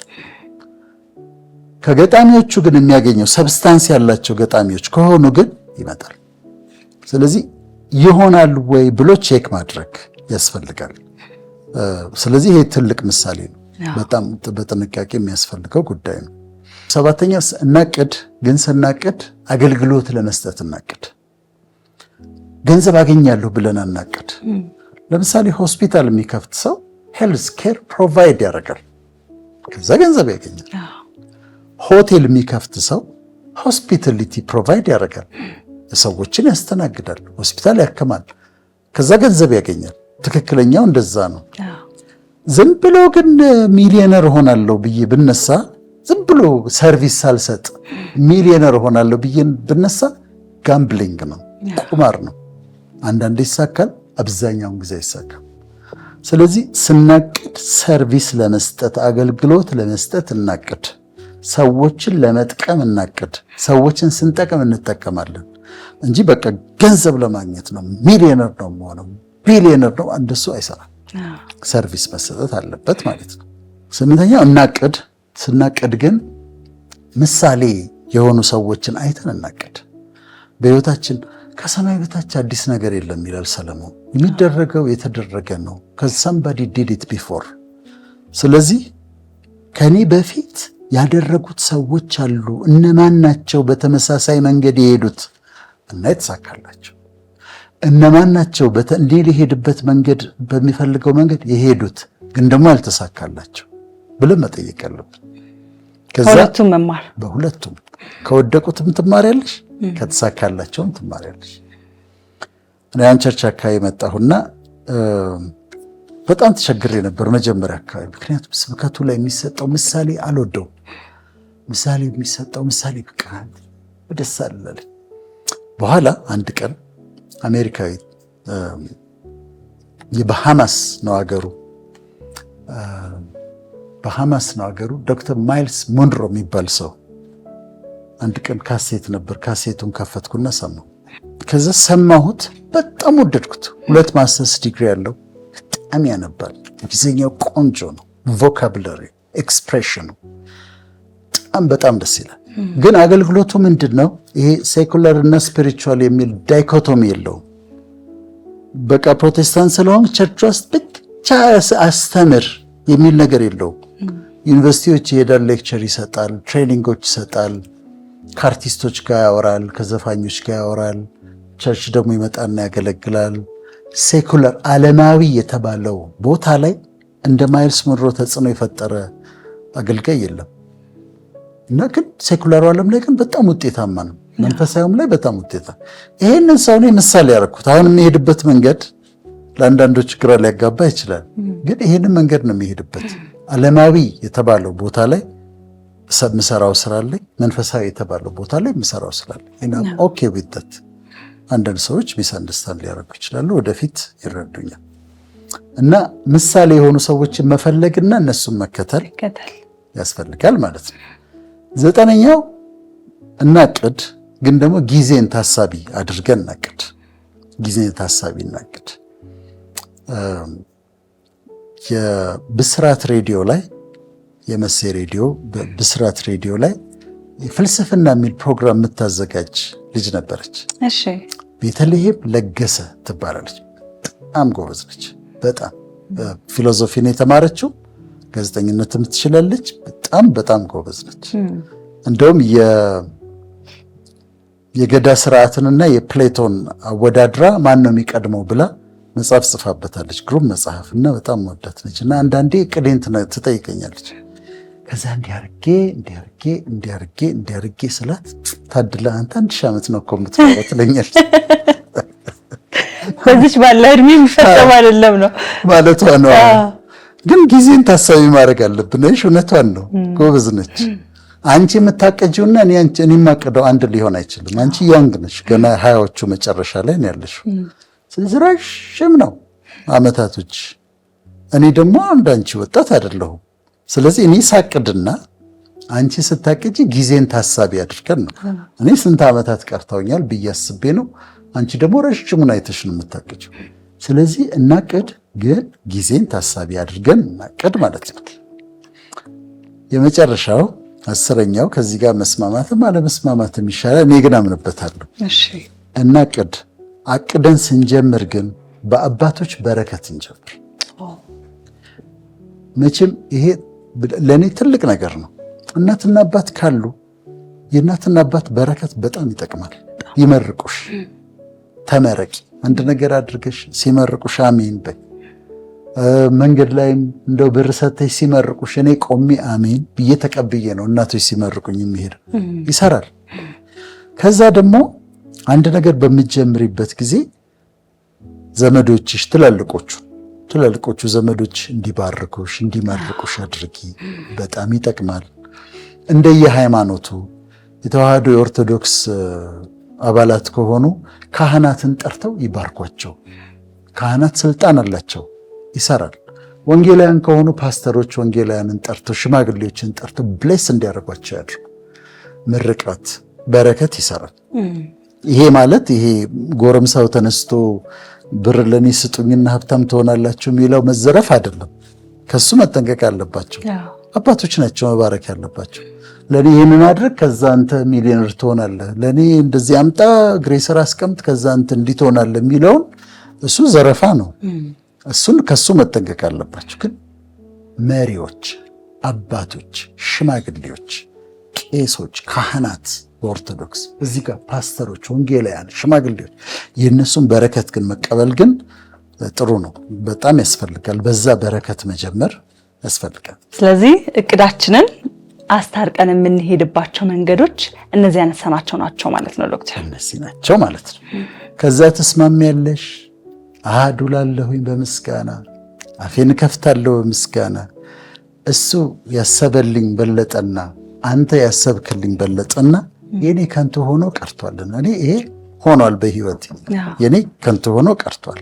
ከገጣሚዎቹ ግን የሚያገኘው ሰብስታንስ ያላቸው ገጣሚዎች ከሆኑ ግን ይመጣል። ስለዚህ ይሆናል ወይ ብሎ ቼክ ማድረግ ያስፈልጋል። ስለዚህ ይሄ ትልቅ ምሳሌ ነው። በጣም በጥንቃቄ የሚያስፈልገው ጉዳይ ነው። ሰባተኛ እናቅድ፣ ግን ስናቅድ አገልግሎት ለመስጠት እናቅድ። ገንዘብ አገኛለሁ ብለን አናቅድ። ለምሳሌ ሆስፒታል የሚከፍት ሰው ሄልዝ ኬር ፕሮቫይድ ያደርጋል፣ ከዛ ገንዘብ ያገኛል። ሆቴል የሚከፍት ሰው ሆስፒታሊቲ ፕሮቫይድ ያደርጋል፣ ሰዎችን ያስተናግዳል፣ ሆስፒታል ያከማል፣ ከዛ ገንዘብ ያገኛል። ትክክለኛው እንደዛ ነው። ዝም ብሎ ግን ሚሊዮነር ሆናለሁ ብዬ ብነሳ፣ ዝም ብሎ ሰርቪስ ሳልሰጥ ሚሊዮነር ሆናለሁ ብዬ ብነሳ ጋምብሊንግ ነው፣ ቁማር ነው። አንዳንዴ ይሳካል፣ አብዛኛውን ጊዜ አይሳካም። ስለዚህ ስናቅድ ሰርቪስ ለመስጠት አገልግሎት ለመስጠት እናቅድ። ሰዎችን ለመጥቀም እናቅድ። ሰዎችን ስንጠቅም እንጠቀማለን እንጂ በቃ ገንዘብ ለማግኘት ነው ሚሊዮነር ነው የምሆነው ቢሊዮነር ነው እንደሱ አይሰራም። ሰርቪስ መሰጠት አለበት ማለት ነው። ስምንተኛው እናቅድ። ስናቅድ ግን ምሳሌ የሆኑ ሰዎችን አይተን እናቅድ። በህይወታችን ከሰማይ በታች አዲስ ነገር የለም ይላል ሰለሞን። የሚደረገው የተደረገ ነው። somebody did it before። ስለዚህ ከኔ በፊት ያደረጉት ሰዎች አሉ። እነማን ናቸው? በተመሳሳይ መንገድ የሄዱት እና የተሳካላቸው እነማን ናቸው? እንዲህ ሊሄድበት መንገድ በሚፈልገው መንገድ የሄዱት ግን ደግሞ ያልተሳካላቸው ብለን መጠየቅ ያለብን። ከሁለቱም መማር በሁለቱም ከወደቁትም ትማሪያለሽ፣ ከተሳካላቸውም ትማሪያለሽ። እኔ ቸርች አካባቢ መጣሁና በጣም ተቸግሬ ነበር መጀመሪያ አካባቢ። ምክንያቱም ስብከቱ ላይ የሚሰጠው ምሳሌ አልወደውም። ምሳሌ የሚሰጠው ምሳሌ በቃ ደስ አላለኝ። በኋላ አንድ ቀን አሜሪካዊ የባሃማስ ነው አገሩ ዶክተር ማይልስ ሞንሮ የሚባል ሰው አንድ ቀን ካሴት ነበር። ካሴቱን ከፈትኩና ሰማሁ። ከዛ ሰማሁት፣ በጣም ወደድኩት። 2 ማስተርስ ዲግሪ ያለው በጣም ያነባል። እንግሊዝኛው ቆንጆ ነው። ቮካብለሪ ኤክስፕሬሽኑ በጣም ደስ ይላል። ግን አገልግሎቱ ምንድን ነው? ይሄ ሴኩላር እና ስፒሪቹዋል የሚል ዳይኮቶሚ የለውም። በቃ ፕሮቴስታንት ስለሆን ቸርች ውስጥ ብቻ አስተምር የሚል ነገር የለውም። ዩኒቨርሲቲዎች ይሄዳል፣ ሌክቸር ይሰጣል፣ ትሬኒንጎች ይሰጣል፣ ከአርቲስቶች ጋር ያወራል፣ ከዘፋኞች ጋር ያወራል። ቸርች ደግሞ ይመጣና ያገለግላል። ሴኩላር ዓለማዊ የተባለው ቦታ ላይ እንደ ማይልስ ሞንሮ ተጽዕኖ የፈጠረ አገልጋይ የለም እና ግን ሴኩላሩ ዓለም ላይ ግን በጣም ውጤታማ ነው። መንፈሳዊም ላይ በጣም ውጤታማ። ይሄንን ሰው እኔ ምሳሌ ያደረኩት። አሁን የሚሄድበት መንገድ ለአንዳንዶች ግራ ሊያጋባ ይችላል፣ ግን ይሄንን መንገድ ነው የሚሄድበት። ዓለማዊ የተባለው ቦታ ላይ ምሰራው ስራ አለኝ፣ መንፈሳዊ የተባለው ቦታ ላይ ምሰራው ስራ አለኝ እና ኦኬ ዊት አንዳንድ ሰዎች ሚስ አንደርስታንድ ሊያደርጉ ይችላሉ፣ ወደፊት ይረዱኛል። እና ምሳሌ የሆኑ ሰዎችን መፈለግና እነሱን መከተል ያስፈልጋል ማለት ነው። 9ኛው እናቅድ፣ ግን ደግሞ ጊዜን ታሳቢ አድርገን እናቅድ። ጊዜን ታሳቢ እናቅድ። የብስራት ሬዲዮ ላይ የመሴ ሬዲዮ በብስራት ሬዲዮ ላይ ፍልስፍና የሚል ፕሮግራም የምታዘጋጅ ልጅ ነበረች። እሺ፣ ቤተልሔም ለገሰ ትባላለች። በጣም ጎበዝ ነች። በጣም ፊሎዞፊን የተማረችው፣ ጋዜጠኝነትም ትችላለች። በጣም ጎበዝ ነች። እንደውም የገዳ ስርዓትንና የፕሌቶን አወዳድራ ማን ነው የሚቀድመው ብላ መጽሐፍ ጽፋበታለች። ግሩም መጽሐፍ እና በጣም ወዳት ነች። እና አንዳንዴ ቅዴን ትጠይቀኛለች። ከዛ እንዲያርጌ ስላት ታድላ አንተ 1000 ዓመት ነው እኮ የምትኖረው ትለኛለች። በዚች ባለ እድሜ የሚፈጸም አይደለም ነው ማለቷ ነው። ግን ጊዜን ታሳቢ ማድረግ አለብን። እሺ፣ እውነቷን ነው። ጎበዝ ነች። አንቺ የምታቀጂውና እኔ የማቀደው አንድ ሊሆን አይችልም። አንቺ ያንግ ነሽ፣ ገና 20ዎቹ መጨረሻ ላይ ነው ያለሽው። ስለዚህ ረዥም ነው አመታቶች። እኔ ደግሞ አንዳንቺ ወጣት አይደለሁም። ስለዚህ እኔ ሳቅድና አንቺ ስታቅጂ ጊዜን ታሳቢ አድርገን ነው። እኔ ስንት ዓመታት ቀርተውኛል ብዬ አስቤ ነው። አንቺ ደግሞ ረዥሙን አይተሽ ነው የምታቅጂው። ስለዚህ እናቅድ፣ ግን ጊዜን ታሳቢ አድርገን እናቅድ ማለት ነው። የመጨረሻው 10ኛው ከዚህ ጋር መስማማትም አለመስማማትም ይሻላል። እኔ ግን አምንበታለሁ። እናቅድ። አቅደን ስንጀምር ግን በአባቶች በረከት እንጀምር። መቼም ይሄ ለእኔ ትልቅ ነገር ነው። እናትና አባት ካሉ የእናትና አባት በረከት በጣም ይጠቅማል። ይመርቁሽ፣ ተመረቂ። አንድ ነገር አድርገሽ ሲመርቁሽ አሜን በይ። መንገድ ላይም እንደው ብር ሰተሽ ሲመርቁሽ እኔ ቆሜ አሜን ብዬ ተቀብዬ ነው እናቶች ሲመርቁኝ የሚሄድ ይሰራል። ከዛ ደግሞ አንድ ነገር በምትጀምሪበት ጊዜ ዘመዶችሽ ትላልቆቹ ዘመዶች እንዲባርኩሽ እንዲመርቁሽ አድርጊ። በጣም ይጠቅማል። እንደየሃይማኖቱ የተዋህዶ የኦርቶዶክስ አባላት ከሆኑ ካህናትን ጠርተው ይባርኳቸው። ካህናት ስልጣን አላቸው፣ ይሰራል። ወንጌላውያን ከሆኑ ፓስተሮች ወንጌላውያንን ጠርተው ሽማግሌዎችን ጠርተው ብሌስ እንዲያደርጓቸው ያድርጉ። ምርቃት በረከት ይሰራል። ይሄ ማለት ይሄ ጎረምሳው ተነስቶ ብር ለኔ ስጡኝና ሀብታም ትሆናላችሁ የሚለው መዘረፍ አይደለም። ከሱ መጠንቀቅ አለባቸው። አባቶች ናቸው መባረክ ያለባቸው። ለኔ ይሄንን አድርግ ከዛ አንተ ሚሊዮነር ትሆናለህ፣ ለኔ እንደዚህ አምጣ እግሬ ስራ አስቀምጥ ከዛ አንተ እንዲህ ትሆናለህ የሚለውን እሱ ዘረፋ ነው። እሱን ከሱ መጠንቀቅ አለባቸው። ግን መሪዎች፣ አባቶች፣ ሽማግሌዎች፣ ቄሶች፣ ካህናት በኦርቶዶክስ እዚህ ጋር ፓስተሮች፣ ወንጌላውያን፣ ሽማግሌዎች የእነሱን በረከት ግን መቀበል ግን ጥሩ ነው። በጣም ያስፈልጋል። በዛ በረከት መጀመር ያስፈልጋል። ስለዚህ እቅዳችንን አስታርቀን የምንሄድባቸው መንገዶች እነዚህ ያነሳናቸው ናቸው ማለት ነው ዶክተር? እነዚህ ናቸው ማለት ነው። ከዛ ተስማሚያለሽ? አሃዱ ላለሁኝ በምስጋና አፌን ከፍታለሁ በምስጋና እሱ ያሰበልኝ በለጠና አንተ ያሰብክልኝ በለጠና የኔ ከንቱ ሆኖ ቀርቷልና እኔ ይሄ ሆኗል በህይወቴ የኔ ከንቱ ሆኖ ቀርቷል።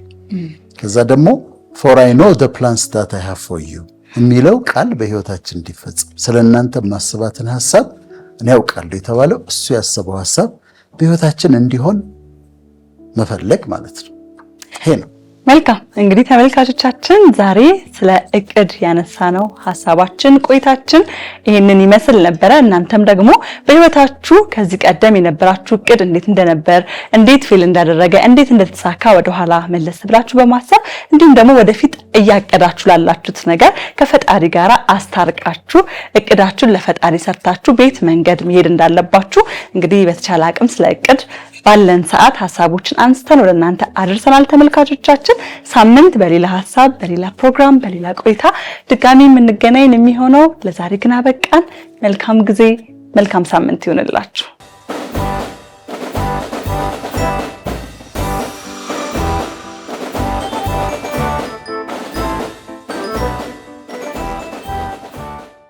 ከዛ ደግሞ for I know the plans that I have for you የሚለው ቃል በህይወታችን እንዲፈጸም ስለናንተ ማስባትን ሐሳብ እኔ ያውቃለሁ የተባለው እሱ ያሰበው ሐሳብ በህይወታችን እንዲሆን መፈለግ ማለት ነው። ይሄ ነው። መልካም እንግዲህ ተመልካቾቻችን ዛሬ ስለ እቅድ ያነሳነው ሐሳባችን ቆይታችን ይሄንን ይመስል ነበር። እናንተም ደግሞ በህይወታችሁ ከዚህ ቀደም የነበራችሁ እቅድ እንዴት እንደነበር፣ እንዴት ፌል እንዳደረገ፣ እንዴት እንደተሳካ ወደ ኋላ መለስ ብላችሁ በማሰብ እንዲሁም ደግሞ ወደፊት እያቀዳችሁ ላላችሁት ነገር ከፈጣሪ ጋር አስታርቃችሁ እቅዳችሁን ለፈጣሪ ሰርታችሁ ቤት መንገድ መሄድ እንዳለባችሁ እንግዲህ በተቻለ አቅም ስለ እቅድ ባለን ሰዓት ሐሳቦችን አንስተን ወደ እናንተ አድርሰናል። ተመልካቾቻችን ሳምንት በሌላ ሐሳብ፣ በሌላ ፕሮግራም፣ በሌላ ቆይታ ድጋሚ የምንገናኝ የሚሆነው ለዛሬ ግን አበቃን። መልካም ጊዜ፣ መልካም ሳምንት ይሁንላችሁ።